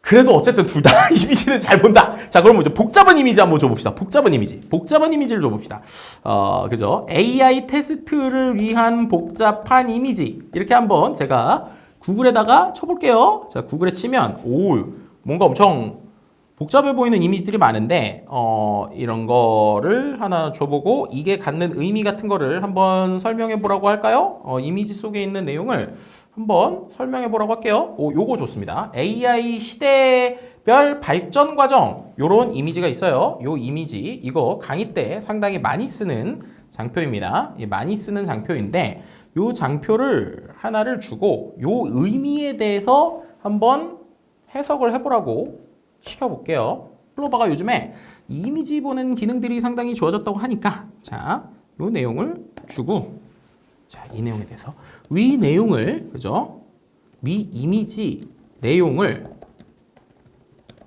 그래도 어쨌든 둘 다 이미지는 잘 본다. 자, 그럼 이제 복잡한 이미지 한번 줘봅시다. 복잡한 이미지를 줘봅시다. 그죠? AI 테스트를 위한 복잡한 이미지. 이렇게 한번 제가 구글에다가 쳐볼게요. 자, 구글에 치면, 뭔가 엄청 복잡해 보이는 이미지들이 많은데, 이런 거를 하나 줘보고, 이게 갖는 의미 같은 거를 한번 설명해 보라고 할까요? 이미지 속에 있는 내용을 한번 설명해 보라고 할게요. 요거 좋습니다. AI 시대별 발전 과정, 요런 이미지가 있어요. 요 이미지, 이거 강의 때 상당히 많이 쓰는 장표입니다. 많이 쓰는 장표인데, 요 장표를 하나를 주고 요 의미에 대해서 한번 해석을 해보라고 시켜볼게요. 클로바가 요즘에 이미지 보는 기능들이 상당히 좋아졌다고 하니까, 자, 요 내용을 주고, 자, 이 내용에 대해서 위 내용을, 그죠? 위 이미지 내용을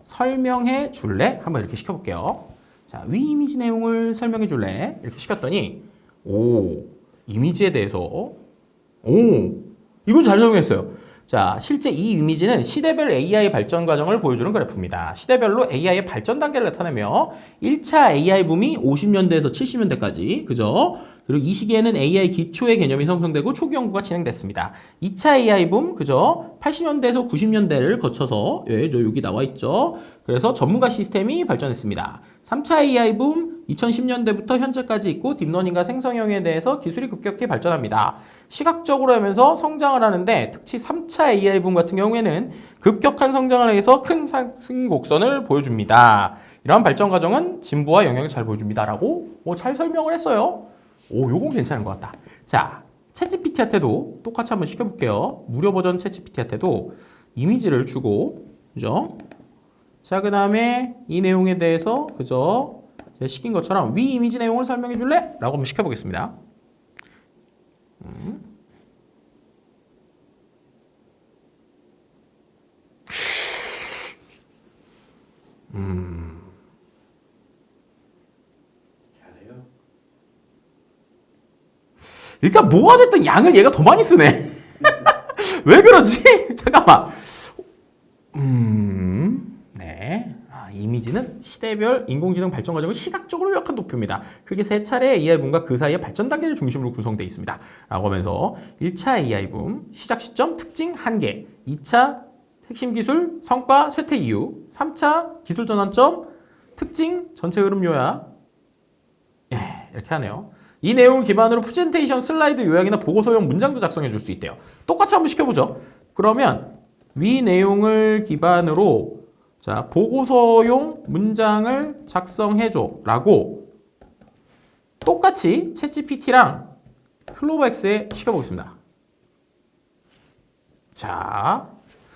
설명해 줄래? 한번 이렇게 시켜볼게요. 자, 위 이미지 내용을 설명해 줄래? 이렇게 시켰더니 이미지에 대해서 이건 잘 설명했어요. 자, 실제 이 이미지는 시대별 AI 발전 과정을 보여주는 그래프입니다. 시대별로 AI의 발전 단계를 나타내며 1차 AI 붐이 50년대에서 70년대까지, 그죠? 그리고 이 시기에는 AI 기초의 개념이 형성되고 초기 연구가 진행됐습니다. 2차 AI 붐, 그죠? 80년대에서 90년대를 거쳐서, 예, 여기 나와 있죠? 그래서 전문가 시스템이 발전했습니다. 3차 AI 붐, 2010년대부터 현재까지 있고 딥러닝과 생성형에 대해서 기술이 급격히 발전합니다. 시각적으로 하면서 성장을 하는데 특히 3차 AI 붐 같은 경우에는 급격한 성장을 해서 큰 상승 곡선을 보여줍니다. 이러한 발전 과정은 진보와 영향을 잘 보여줍니다라고 잘 설명을 했어요. 오, 요건 괜찮은 것 같다. 자, 챗GPT한테도 똑같이 한번 시켜볼게요. 무료 버전 챗GPT한테도 이미지를 주고, 그죠? 자, 그 다음에 이 내용에 대해서, 그죠? 제가 시킨 것처럼 위 이미지 내용을 설명해 줄래? 라고 한번 시켜보겠습니다. 잘해요. 일단 뭐가 됐든 양을 얘가 더 많이 쓰네. 왜 그러지? 잠깐만. 네. 이미지는 시대별 인공지능 발전 과정을 시각적으로 요약한 도표입니다. 크게 세 차례 AI 붐과 그 사이의 발전 단계를 중심으로 구성되어 있습니다. 라고 하면서 1차 AI 붐, 시작 시점, 특징, 한계, 2차 핵심 기술, 성과, 쇠퇴 이유, 3차 기술 전환점, 특징, 전체 흐름 요약. 예, 이렇게 하네요. 이 내용을 기반으로 프레젠테이션 슬라이드 요약이나 보고서용 문장도 작성해 줄 수 있대요. 똑같이 한번 시켜보죠. 그러면 위 내용을 기반으로 자, 보고서용 문장을 작성해줘 라고 똑같이 챗GPT랑 클로버엑스에 시켜보겠습니다. 자,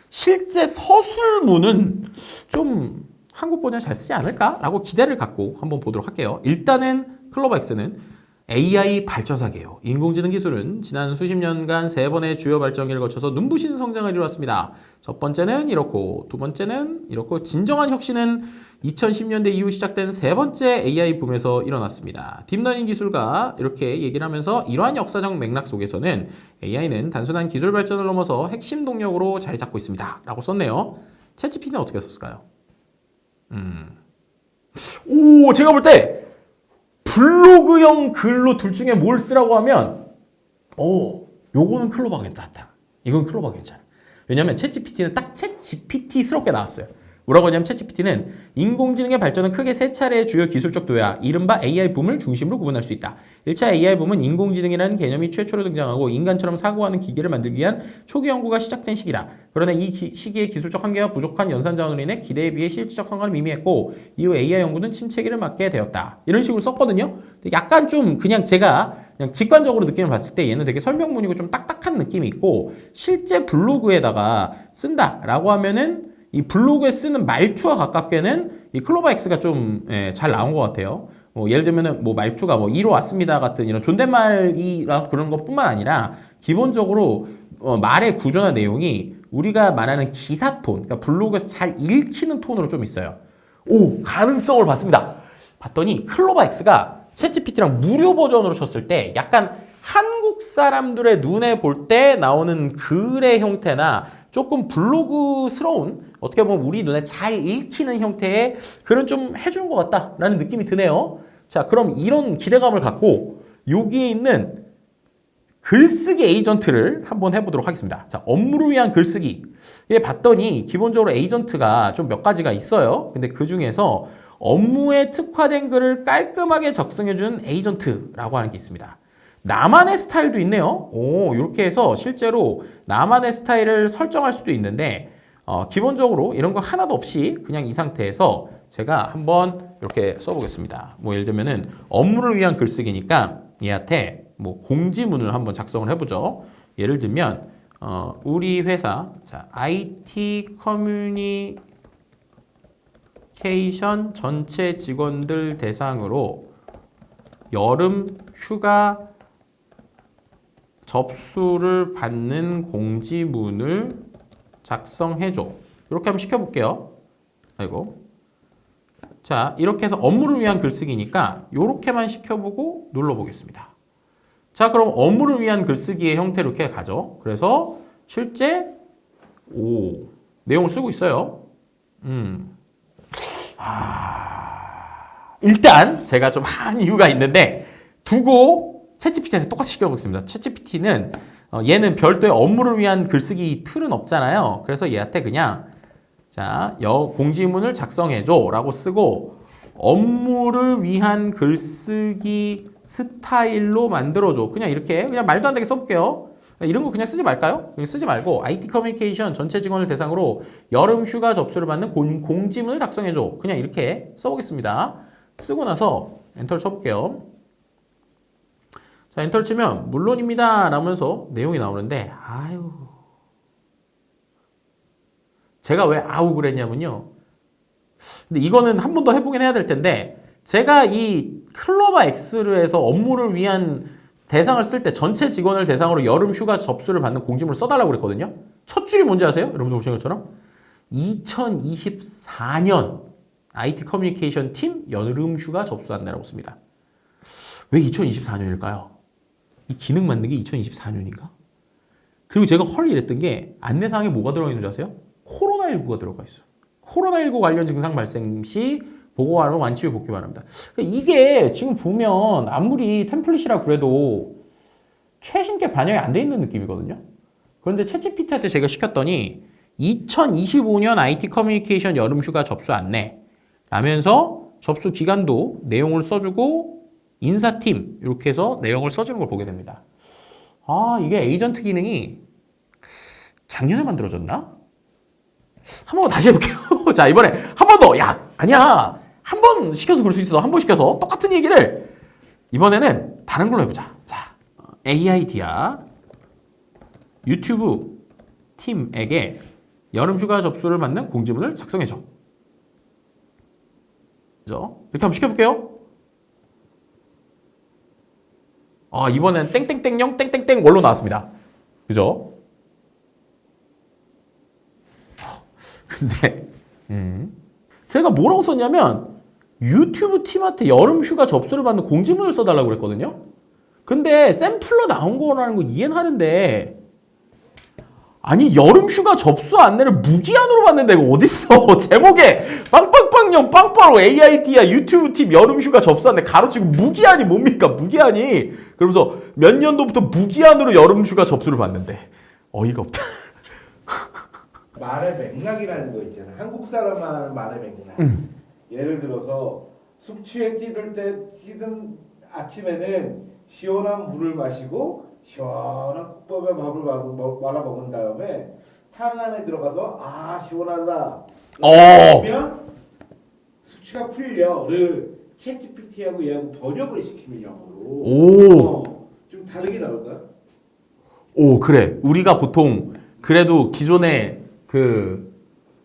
실제 서술문은 좀 한국 버전 잘 쓰지 않을까? 라고 기대를 갖고 한번 보도록 할게요. 일단은 클로버엑스는 AI 발전사계예요. 인공지능 기술은 지난 수십 년간 세 번의 주요 발전기를 거쳐서 눈부신 성장을 이루었습니다. 첫 번째는 이렇고 두 번째는 이렇고 진정한 혁신은 2010년대 이후 시작된 세 번째 AI 붐에서 일어났습니다. 딥러닝 기술가 이렇게 얘기를 하면서 이러한 역사적 맥락 속에서는 AI는 단순한 기술 발전을 넘어서 핵심 동력으로 자리 잡고 있습니다. 라고 썼네요. 챗GPT는 어떻게 썼을까요? 오, 제가 볼 때 블로그형 글로 둘 중에 뭘 쓰라고 하면 요거는 클로버가 괜찮다. 이건 클로버가 괜찮아. 왜냐면 챗GPT는 딱 챗GPT스럽게 나왔어요. 뭐라고 하냐면 챗GPT는 인공지능의 발전은 크게 세 차례의 주요 기술적 도야, 이른바 AI 붐을 중심으로 구분할 수 있다. 1차 AI 붐은 인공지능이라는 개념이 최초로 등장하고 인간처럼 사고하는 기계를 만들기 위한 초기 연구가 시작된 시기다. 그러나 이 시기의 기술적 한계와 부족한 연산 자원으로 인해 기대에 비해 실질적 성과를 미미했고 이후 AI 연구는 침체기를 맞게 되었다. 이런 식으로 썼거든요. 약간 좀 그냥 제가 그냥 직관적으로 느낌을 봤을 때 얘는 되게 설명문이고 좀 딱딱한 느낌이 있고 실제 블로그에다가 쓴다라고 하면은 이 블로그에 쓰는 말투와 가깝게는 이 클로버엑스가 좀 잘 나온 것 같아요. 뭐 예를 들면은 뭐 말투가 뭐 이로 왔습니다 같은 이런 존댓말이라 그런 것뿐만 아니라 기본적으로 말의 구조나 내용이 우리가 말하는 기사 톤, 그러니까 블로그에서 잘 읽히는 톤으로 좀 있어요. 오, 가능성을 봤습니다. 봤더니 클로버엑스가 챗GPT랑 무료 버전으로 쳤을 때 약간 한국 사람들의 눈에 볼 때 나오는 글의 형태나 조금 블로그스러운 어떻게 보면 우리 눈에 잘 읽히는 형태의 글은 좀 해주는 것 같다라는 느낌이 드네요. 자, 그럼 이런 기대감을 갖고 여기에 있는 글쓰기 에이전트를 한번 해보도록 하겠습니다. 자, 업무를 위한 글쓰기. 예, 봤더니 기본적으로 에이전트가 좀 몇 가지가 있어요. 근데 그 중에서 업무에 특화된 글을 깔끔하게 작성해주는 에이전트라고 하는 게 있습니다. 나만의 스타일도 있네요. 오, 이렇게 해서 실제로 나만의 스타일을 설정할 수도 있는데 기본적으로 이런 거 하나도 없이 그냥 이 상태에서 제가 한번 이렇게 써보겠습니다. 뭐 예를 들면은 업무를 위한 글쓰기니까 얘한테 뭐 공지문을 한번 작성을 해보죠. 예를 들면 우리 회사 자, IT 커뮤니케이션 전체 직원들 대상으로 여름 휴가 접수를 받는 공지문을 작성해줘. 이렇게 한번 시켜볼게요. 아이고. 자, 이렇게 해서 업무를 위한 글쓰기니까 이렇게만 시켜보고 눌러보겠습니다. 자, 그럼 업무를 위한 글쓰기의 형태로 이렇게 가죠. 그래서 실제 오, 내용을 쓰고 있어요. 일단 제가 좀 한 이유가 있는데 두고 챗GPT한테 똑같이 시켜보겠습니다. 챗GPT는 얘는 별도의 업무를 위한 글쓰기 틀은 없잖아요. 그래서 얘한테 그냥 자, 공지문을 작성해줘 라고 쓰고 업무를 위한 글쓰기 스타일로 만들어줘. 그냥 이렇게 그냥 말도 안 되게 써볼게요. 이런 거 그냥 쓰지 말까요? 그냥 쓰지 말고 IT 커뮤니케이션 전체 직원을 대상으로 여름 휴가 접수를 받는 공지문을 작성해줘. 그냥 이렇게 써보겠습니다. 쓰고 나서 엔터를 쳐볼게요. 자, 엔터를 치면 물론입니다 라면서 내용이 나오는데 아유 제가 왜 아우 그랬냐면요. 근데 이거는 한 번 더 해보긴 해야 될 텐데 제가 이 클로바 X를 업무를 위한 대상을 쓸 때 전체 직원을 대상으로 여름 휴가 접수를 받는 공지문을 써달라고 그랬거든요. 첫 줄이 뭔지 아세요? 여러분들 보시는 것처럼 2024년 IT 커뮤니케이션 팀 여름 휴가 접수 안내라고 씁니다. 왜 2024년일까요? 이 기능 만든 게 2024년인가? 그리고 제가 헐 이랬던 게 안내사항에 뭐가 들어가 있는 줄 아세요? 코로나19가 들어가 있어요. 코로나19 관련 증상 발생 시 보고하고 완치 후 복귀 바랍니다. 이게 지금 보면 아무리 템플릿이라 그래도 최신 게 반영이 안 돼 있는 느낌이거든요. 그런데 챗GPT한테 제가 시켰더니 2025년 IT 커뮤니케이션 여름 휴가 접수 안내 라면서 접수 기간도 내용을 써주고 인사팀 이렇게 해서 내용을 써주는 걸 보게 됩니다. 아, 이게 에이전트 기능이 작년에 만들어졌나? 한 번 다시 해볼게요. 자, 이번에 한 번 더. 야, 아니야. 한 번 시켜서 그럴 수 있어. 한 번 시켜서 똑같은 얘기를 이번에는 다른 걸로 해보자. 자, AID야 유튜브 팀에게 여름 휴가 접수를 받는 공지문을 작성해줘. 그죠? 이렇게 한번 시켜볼게요. 아, 이번엔 땡땡땡0 땡땡땡 월로 나왔습니다. 그죠? 근데 제가 뭐라고 썼냐면 유튜브 팀한테 여름 휴가 접수를 받는 공지문을 써달라고 그랬거든요. 근데 샘플로 나온 거라는 거 이해는 하는데 아니 여름 휴가 접수 안내를 무기한으로 받는데 이거 어딨어. 제목에 빵빵빵형 빵빵로 AIT야 유튜브 팀 여름 휴가 접수 안내 가로치고 무기한이 뭡니까? 무기한이 그러면서 몇 년도부터 무기한으로 여름 휴가 접수를 받는데 어이가 없다. 말의 맥락이라는 거 있잖아. 한국 사람만 하는 말의 맥락. 예를 들어서 숙취에 찌든 아침에는 시원한 물을 마시고 시원한 국밥에 밥을 말아 먹은 다음에 탕 안에 들어가서 아 시원하다. 그러면 숙취가 풀려를 챗GPT하고 얘하고 번역을 시키면 영어로 좀 다르게 나올까? 오, 그래. 우리가 보통 그래도 기존에 그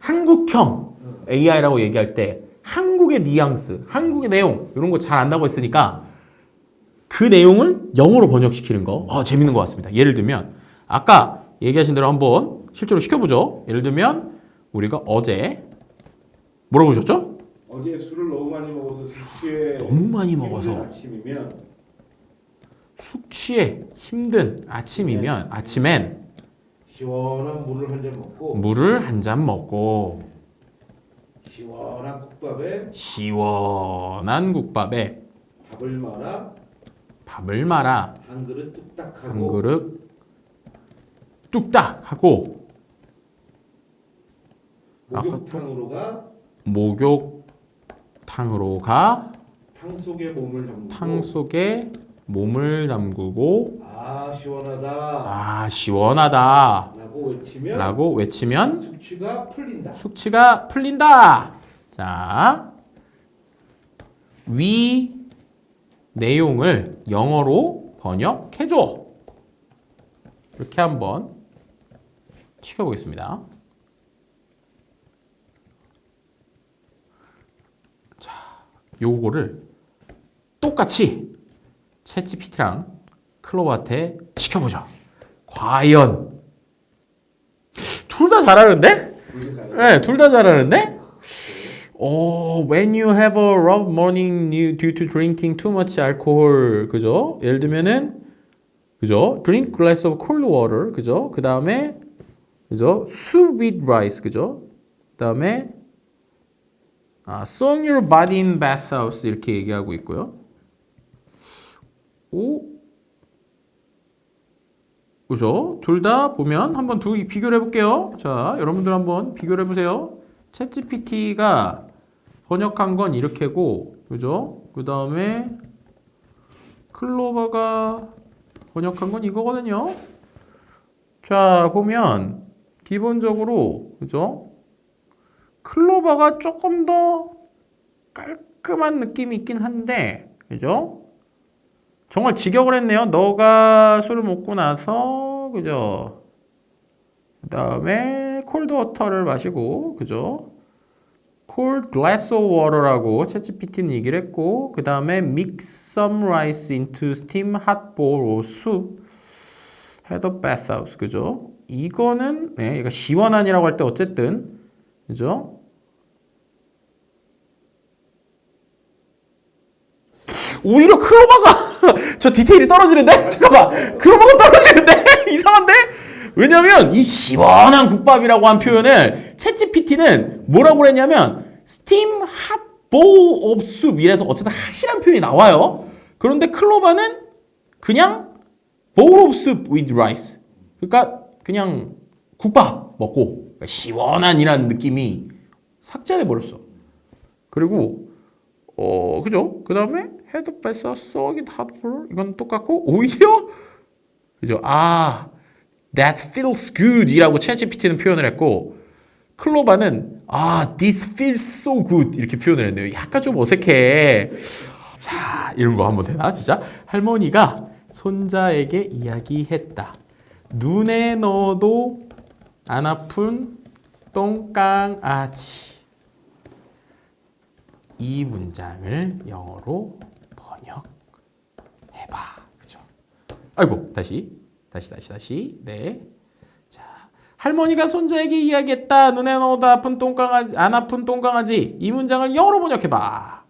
한국형 AI라고 얘기할 때 한국의 뉘앙스, 한국의 내용 이런 거 잘 안다고 했으니까 그 내용을 영어로 번역시키는 거 재밌는 것 같습니다. 예를 들면 아까 얘기하신 대로 한번 실제로 시켜보죠. 예를 들면 우리가 어제 뭐라고 보셨죠? 어제 술을 너무 많이 먹어서 숙취에 너무 많이 먹어서 아침이면 숙취에 힘든 아침이면 아침엔 시원한 물을 한 잔 먹고 물을 한 잔 먹고 시원한 국밥에 밥을 말아 한 그릇 뚝딱 하고 목욕탕으로 가 탕 속에 몸을 담그고 아 시원하다 라고 외치면 숙취가 풀린다. 자, 위 내용을 영어로 번역해줘. 이렇게 한번 시켜보겠습니다. 자, 요거를 똑같이 챗GPT랑 클로바한테 시켜보죠. 과연 둘 다 잘하는데? 네, 둘 다 잘하는데? When you have a rough morning due to drinking too much alcohol, 그죠? 예를 들면은, 그죠? Drink glass of cold water, 그죠? 그 다음에 그죠? soup with rice, 그죠? 그다음에 soak your body in bathhouse 이렇게 얘기하고 있고요. 오, 그죠? 둘 다 보면 한번 비교를 해볼게요. 자, 여러분들 한번 비교를 해보세요. 챗GPT가 번역한 건 이렇게고, 그죠? 그 다음에 클로버가 번역한 건 이거거든요. 자, 보면 기본적으로, 그죠? 클로버가 조금 더 깔끔한 느낌이 있긴 한데, 그죠? 정말 직역을 했네요. 너가 술을 먹고 나서, 그죠? 그 다음에 콜드 워터를 마시고, 그죠? cold glass of water라고 챗GPT는 얘기를 했고, 그 다음에 mix some rice into steam hot bowl or soup, head of bathhouse, 그죠? 이거는, 네, 얘가 시원한이라고 할 때 어쨌든, 그죠? 오히려 클로버가 저 디테일이 떨어지는데? 잠깐만, 클로버가 떨어지는데? 이상한데? 왜냐면 이 시원한 국밥이라고 한 표현을 챗GPT는 뭐라고 그랬냐면 steam hot bowl of soup 이래서 어쨌든 핫이란 표현이 나와요. 그런데 클로버는 그냥 bowl of soup with rice. 그러니까 그냥 국밥 먹고 그러니까 시원한이라는 느낌이 삭제해 버렸어. 그리고 그죠? 그 다음에 head 뺐어, 썩인 hot bowl 이건 똑같고 오히려 그죠? that feels good 이라고 챗GPT는 표현을 했고 클로바는 this feels so good 이렇게 표현을 했네요. 약간 좀 어색해. 자, 이런 거 한번 되나 진짜? 할머니가 손자에게 이야기했다. 눈에 넣어도 안 아픈 똥강아지. 이 문장을 영어로 번역해봐. 그죠? 아이고, 다시. 네. 자, 할머니가 손자에게 이야기했다. 눈에 넣어도 아픈 똥강아지, 안 아픈 똥강아지. 이 문장을 영어로 번역해봐.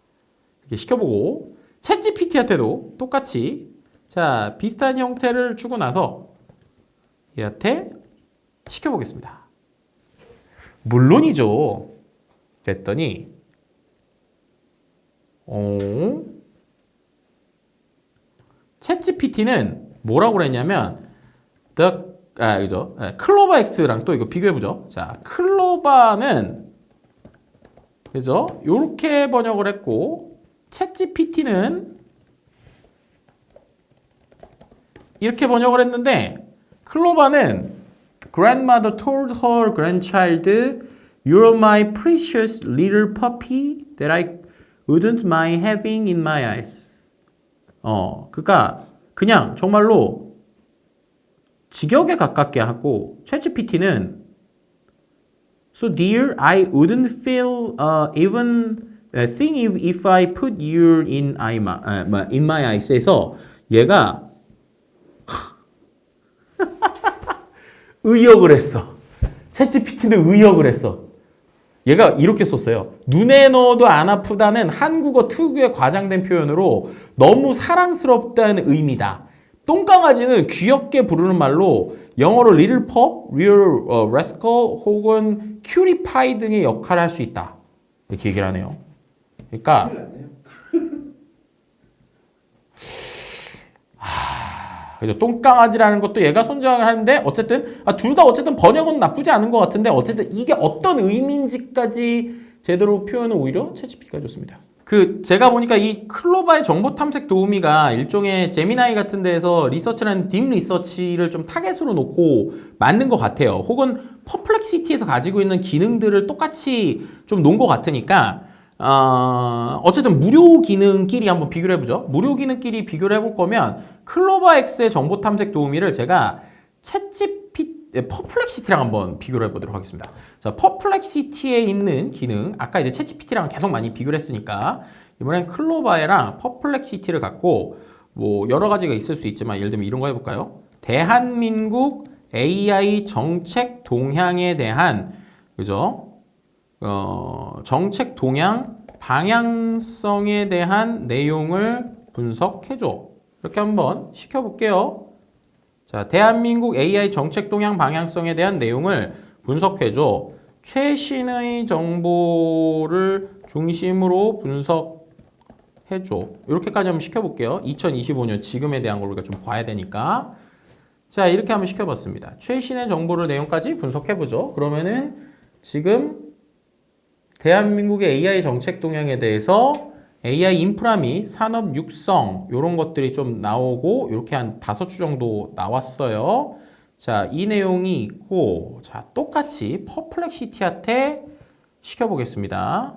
이렇게 시켜보고 챗GPT한테도 똑같이 자 비슷한 형태를 주고 나서 얘한테 시켜보겠습니다. 물론이죠. 그랬더니 챗GPT는 뭐라고 그랬냐면 그죠? 클로바 X랑 또 이거 비교해보죠. 자, 클로바는 그죠? 요렇게 번역을 했고 챗GPT는 이렇게 번역을 했는데 클로바는 Grandmother told her grandchild, "You're my precious little puppy that I wouldn't mind having in my eyes." 그러니까 그냥 정말로 직역에 가깝게 하고 챗GPT는 So dear, I wouldn't feel even a thing if I put you in my eyes에서 얘가 의역을 했어. 챗GPT는 의역을 했어. 얘가 이렇게 썼어요. 눈에 넣어도 안 아프다는 한국어 특유의 과장된 표현으로 너무 사랑스럽다는 의미다. 똥강아지는 귀엽게 부르는 말로 영어로 little pup, real rascal 혹은 cutie pie 등의 역할을 할 수 있다. 이렇게 얘기를 하네요. 그러니까 그죠? 똥강아지라는 것도 얘가 선정을 하는데 어쨌든 둘 다 어쨌든 번역은 나쁘지 않은 것 같은데 어쨌든 이게 어떤 의미인지까지 제대로 표현은 오히려 챗GPT가 해줬습니다. 제가 보니까 이 클로바의 정보 탐색 도우미가 일종의 제미나이 같은 데에서 리서치라는 딥 리서치를 좀 타겟으로 놓고 만든 것 같아요. 혹은 퍼플렉시티에서 가지고 있는 기능들을 똑같이 좀 놓은 것 같으니까 어쨌든 무료 기능끼리 한번 비교를 해보죠. 무료 기능끼리 비교를 해볼 거면 클로바 X의 정보 탐색 도우미를 제가 퍼플렉시티랑 한번 비교를 해보도록 하겠습니다. 자, 퍼플렉시티에 있는 기능, 아까 이제 챗GPT랑 계속 많이 비교를 했으니까 이번엔 클로바랑 퍼플렉시티를 갖고 뭐 여러 가지가 있을 수 있지만 예를 들면 이런 거 해볼까요? 대한민국 AI 정책 동향에 대한 그죠? 정책 동향 방향성에 대한 내용을 분석해줘. 이렇게 한번 시켜볼게요. 자, 대한민국 AI 정책 동향 방향성에 대한 내용을 분석해줘. 최신의 정보를 중심으로 분석해줘. 이렇게까지 한번 시켜볼게요. 2025년 지금에 대한 걸 우리가 좀 봐야 되니까. 자, 이렇게 한번 시켜봤습니다. 최신의 정보를 내용까지 분석해보죠. 그러면은 지금 대한민국의 AI 정책 동향에 대해서 AI 인프라 및 산업 육성 이런 것들이 좀 나오고 이렇게 한 5주 정도 나왔어요. 자, 이 내용이 있고 자, 똑같이 퍼플렉시티한테 시켜보겠습니다.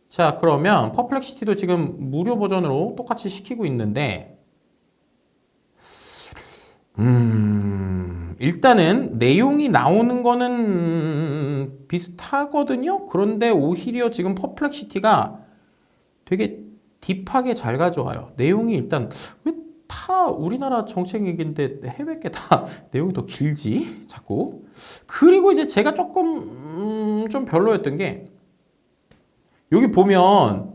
자, 그러면 퍼플렉시티도 지금 무료 버전으로 똑같이 시키고 있는데 일단은 내용이 나오는 거는 비슷하거든요. 그런데 오히려 지금 퍼플렉시티가 되게 딥하게 잘 가져와요. 내용이 일단 왜 다 우리나라 정책 얘기인데 해외 게 다 내용이 더 길지? 자꾸. 그리고 이제 제가 조금 좀 별로였던 게 여기 보면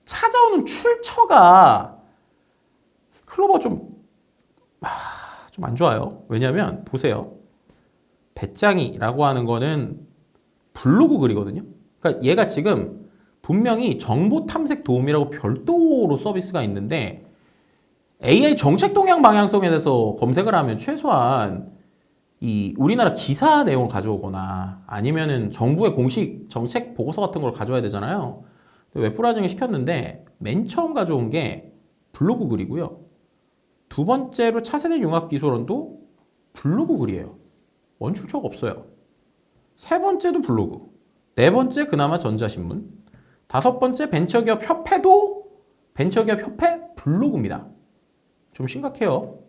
찾아오는 출처가 클로버 좀 안 좋아요. 왜냐면 보세요. 배짱이라고 하는 거는 블로그 글이거든요. 그러니까 얘가 지금 분명히 정보 탐색 도움이라고 별도로 서비스가 있는데 AI 정책 동향 방향성에 대해서 검색을 하면 최소한 이 우리나라 기사 내용을 가져오거나 아니면은 정부의 공식 정책 보고서 같은 걸 가져와야 되잖아요. 웹브라우징을 시켰는데 맨 처음 가져온 게 블로그 글이고요. 두 번째로 차세대 융합기술원도 블로그 글이에요. 원출처가 없어요. 세 번째도 블로그. 네 번째 그나마 전자신문. 다섯 번째 벤처기업 협회도 벤처기업 협회 블로그입니다. 좀 심각해요.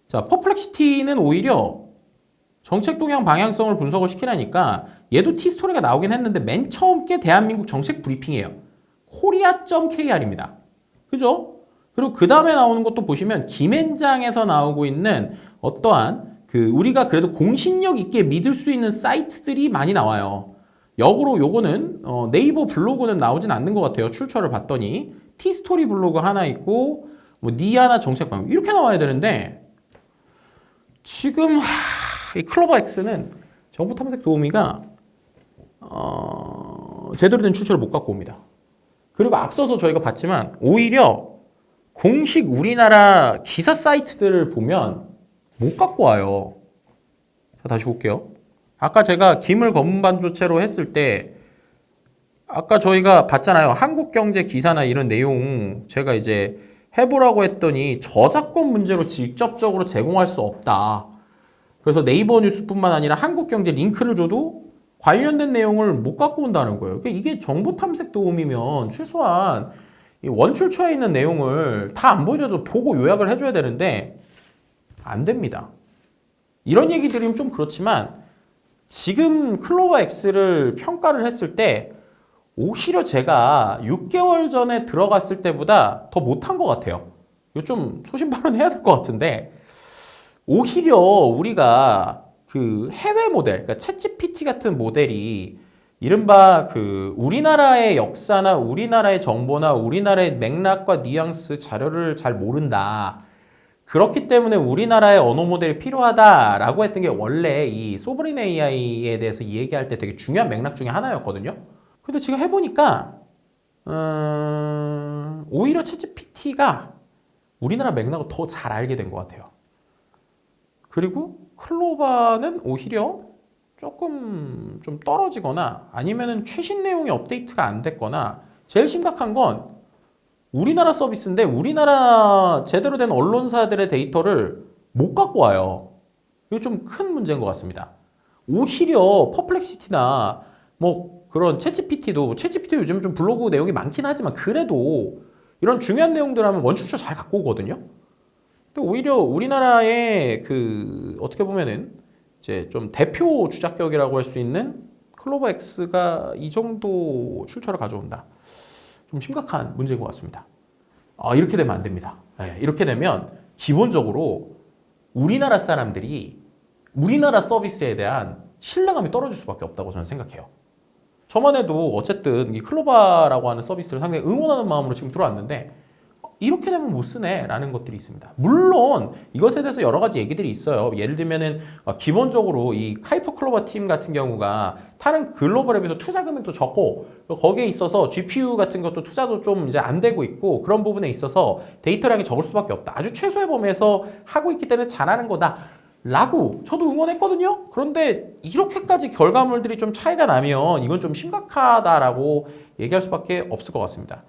자, 퍼플렉시티는 오히려 정책 동향 방향성을 분석을 시키라니까 얘도 티스토리가 나오긴 했는데 맨 처음 게 대한민국 정책 브리핑이에요. korea.kr입니다. 그죠? 그리고 그 다음에 나오는 것도 보시면 김앤장에서 나오고 있는 어떠한 그 우리가 그래도 공신력 있게 믿을 수 있는 사이트들이 많이 나와요. 역으로 요거는 네이버 블로그는 나오진 않는 것 같아요. 출처를 봤더니 티스토리 블로그 하나 있고 뭐 니아나 정책방 이렇게 나와야 되는데 지금 이 클로버 X는 정보 탐색 도우미가 제대로 된 출처를 못 갖고 옵니다. 그리고 앞서서 저희가 봤지만 오히려 공식 우리나라 기사 사이트들을 보면 못 갖고 와요. 자, 다시 볼게요. 아까 제가 기물 검문반도체로 했을 때 아까 저희가 봤잖아요. 한국경제 기사나 이런 내용 제가 이제 해보라고 했더니 저작권 문제로 직접적으로 제공할 수 없다. 그래서 네이버 뉴스뿐만 아니라 한국경제 링크를 줘도 관련된 내용을 못 갖고 온다는 거예요. 그러니까 이게 정보 탐색 도움이면 최소한 이 원출처에 있는 내용을 다 안 보여줘도 보고 요약을 해줘야 되는데 안 됩니다. 이런 얘기 드리면 좀 그렇지만 지금 클로버 X를 평가를 했을 때 오히려 제가 6개월 전에 들어갔을 때보다 더 못한 것 같아요. 이거 좀 소신 발언해야 될 것 같은데 오히려 우리가 그 해외 모델, 그러니까 챗GPT 같은 모델이 이른바 그 우리나라의 역사나 우리나라의 정보나 우리나라의 맥락과 뉘앙스 자료를 잘 모른다. 그렇기 때문에 우리나라의 언어 모델이 필요하다라고 했던 게 원래 이 소브린 AI에 대해서 얘기할 때 되게 중요한 맥락 중에 하나였거든요. 근데 지금 해보니까 오히려 챗GPT가 우리나라 맥락을 더 잘 알게 된 것 같아요. 그리고 클로바는 오히려 조금 좀 떨어지거나 아니면은 최신 내용이 업데이트가 안 됐거나 제일 심각한 건 우리나라 서비스인데 우리나라 제대로 된 언론사들의 데이터를 못 갖고 와요. 이거 좀 큰 문제인 것 같습니다. 오히려 퍼플렉시티나 뭐 그런 챗GPT도 요즘 좀 블로그 내용이 많긴 하지만 그래도 이런 중요한 내용들 하면 원출처 잘 갖고 오거든요. 근데 오히려 우리나라의 그 어떻게 보면은 이제 좀 대표 주작격이라고 할 수 있는 클로버 X가 이 정도 출처를 가져온다. 좀 심각한 문제인 것 같습니다. 이렇게 되면 안 됩니다. 네, 이렇게 되면 기본적으로 우리나라 사람들이 우리나라 서비스에 대한 신뢰감이 떨어질 수밖에 없다고 저는 생각해요. 저만 해도 어쨌든 이 클로바라고 하는 서비스를 상당히 응원하는 마음으로 지금 들어왔는데 이렇게 되면 못 쓰네 라는 것들이 있습니다. 물론 이것에 대해서 여러 가지 얘기들이 있어요. 예를 들면은 기본적으로 이 카이퍼 클로버 팀 같은 경우가 다른 글로벌에 비해서 투자 금액도 적고 거기에 있어서 GPU 같은 것도 투자도 좀 이제 안 되고 있고 그런 부분에 있어서 데이터량이 적을 수밖에 없다. 아주 최소의 범위에서 하고 있기 때문에 잘하는 거다. 라고 저도 응원했거든요. 그런데 이렇게까지 결과물들이 좀 차이가 나면 이건 좀 심각하다라고 얘기할 수밖에 없을 것 같습니다.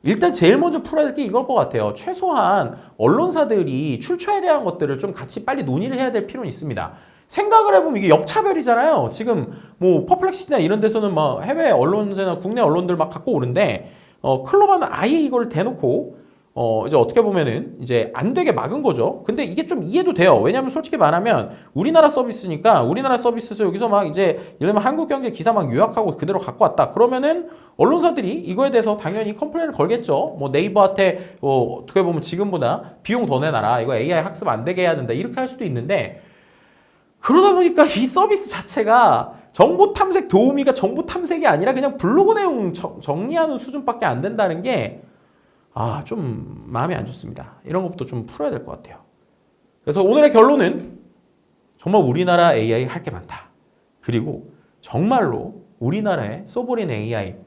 일단 제일 먼저 풀어야 될 게 이걸 것 같아요. 최소한 언론사들이 출처에 대한 것들을 좀 같이 빨리 논의를 해야 될 필요는 있습니다. 생각을 해보면 이게 역차별이잖아요. 지금 뭐 퍼플렉시티나 이런 데서는 막 해외 언론사나 국내 언론들 막 갖고 오는데 클로바는 아예 이걸 대놓고 이제 어떻게 보면은 이제 안 되게 막은 거죠. 근데 이게 좀 이해도 돼요. 왜냐면 솔직히 말하면 우리나라 서비스니까 우리나라 서비스에서 여기서 막 이제 예를 들면 한국경제 기사 막 요약하고 그대로 갖고 왔다. 그러면은 언론사들이 이거에 대해서 당연히 컴플레인을 걸겠죠. 뭐 네이버한테 어떻게 보면 지금보다 비용 더 내놔라. 이거 AI 학습 안 되게 해야 된다. 이렇게 할 수도 있는데 그러다 보니까 이 서비스 자체가 정보 탐색 도우미가 정보 탐색이 아니라 그냥 블로그 내용 정리하는 수준밖에 안 된다는 게 좀 마음이 안 좋습니다. 이런 것부터 좀 풀어야 될 것 같아요. 그래서 오늘의 결론은 정말 우리나라 AI 할 게 많다. 그리고 정말로 우리나라의 소버린 AI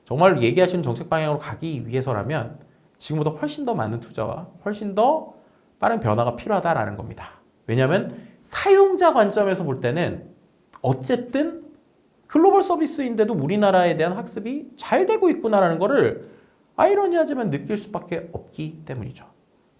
정말 얘기하시는 정책 방향으로 가기 위해서라면 지금보다 훨씬 더 많은 투자와 훨씬 더 빠른 변화가 필요하다라는 겁니다. 왜냐하면 사용자 관점에서 볼 때는 어쨌든 글로벌 서비스인데도 우리나라에 대한 학습이 잘 되고 있구나라는 거를 아이러니하지만 느낄 수밖에 없기 때문이죠.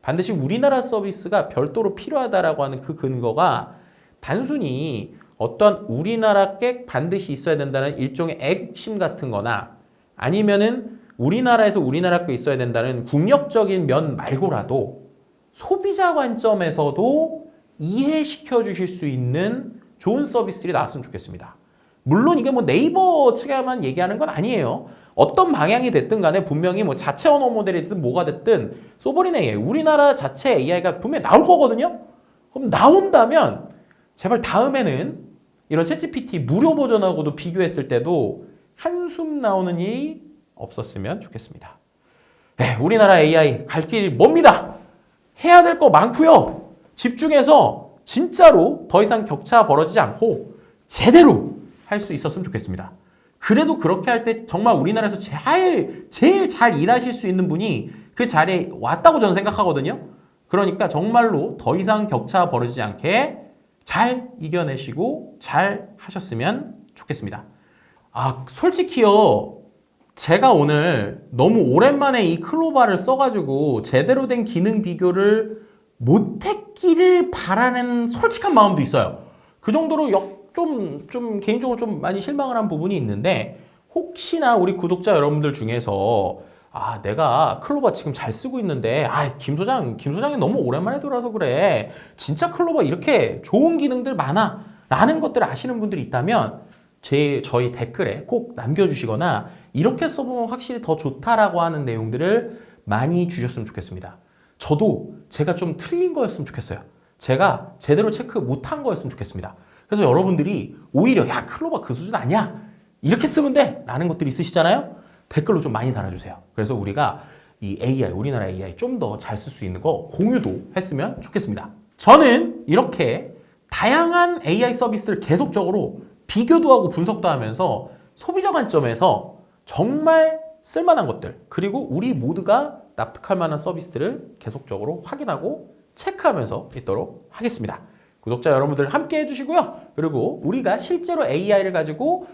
반드시 우리나라 서비스가 별도로 필요하다라고 하는 그 근거가 단순히 어떤 우리나라께 반드시 있어야 된다는 일종의 애국심 같은 거나 아니면은 우리나라에서 우리나라 게 있어야 된다는 국력적인 면 말고라도 소비자 관점에서도 이해시켜 주실 수 있는 좋은 서비스들이 나왔으면 좋겠습니다. 물론 이게 뭐 네이버 측에만 얘기하는 건 아니에요. 어떤 방향이 됐든 간에 분명히 뭐 자체 언어 모델이 됐든 뭐가 됐든 소버린 AI, 우리나라 자체 AI가 분명히 나올 거거든요. 그럼 나온다면 제발 다음에는 이런 챗GPT 무료 버전하고도 비교했을 때도 한숨 나오는 일이 없었으면 좋겠습니다. 우리나라 AI 갈 길 멉니다. 해야 될 거 많고요. 집중해서 진짜로 더 이상 격차 벌어지지 않고 제대로 할 수 있었으면 좋겠습니다. 그래도 그렇게 할 때 정말 우리나라에서 제일 잘 일하실 수 있는 분이 그 자리에 왔다고 저는 생각하거든요. 그러니까 정말로 더 이상 격차 벌어지지 않게 잘 이겨내시고 잘 하셨으면 좋겠습니다. 솔직히요. 제가 오늘 너무 오랜만에 이 클로바를 써가지고 제대로 된 기능 비교를 못했기를 바라는 솔직한 마음도 있어요. 그 정도로 좀 개인적으로 좀 많이 실망을 한 부분이 있는데 혹시나 우리 구독자 여러분들 중에서 내가 클로바 지금 잘 쓰고 있는데 김 소장이 너무 오랜만에 들어와서 그래. 진짜 클로바 이렇게 좋은 기능들 많아. 라는 것들을 아시는 분들이 있다면 저희 댓글에 꼭 남겨주시거나 이렇게 써보면 확실히 더 좋다라고 하는 내용들을 많이 주셨으면 좋겠습니다. 저도 제가 좀 틀린 거였으면 좋겠어요. 제가 제대로 체크 못한 거였으면 좋겠습니다. 그래서 여러분들이 오히려 클로바 그 수준 아니야. 이렇게 쓰면 돼. 라는 것들이 있으시잖아요. 댓글로 좀 많이 달아주세요. 그래서 우리가 이 AI, 우리나라 AI 좀 더 잘 쓸 수 있는 거 공유도 했으면 좋겠습니다. 저는 이렇게 다양한 AI 서비스를 계속적으로 비교도 하고 분석도 하면서 소비자 관점에서 정말 쓸만한 것들 그리고 우리 모두가 납득할 만한 서비스들을 계속적으로 확인하고 체크하면서 있도록 하겠습니다. 구독자 여러분들 함께 해주시고요. 그리고 우리가 실제로 AI를 가지고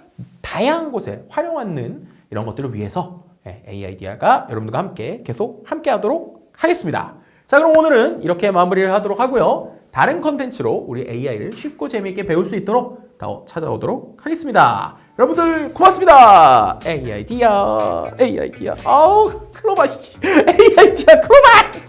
다양한 곳에 활용하는 이런 것들을 위해서 AI디아가 여러분들과 함께 계속 함께 하도록 하겠습니다. 자, 그럼 오늘은 이렇게 마무리를 하도록 하고요. 다른 컨텐츠로 우리 AI를 쉽고 재미있게 배울 수 있도록 더 찾아오도록 하겠습니다. 여러분들 고맙습니다. AI디아 클로바 AI디아 클로바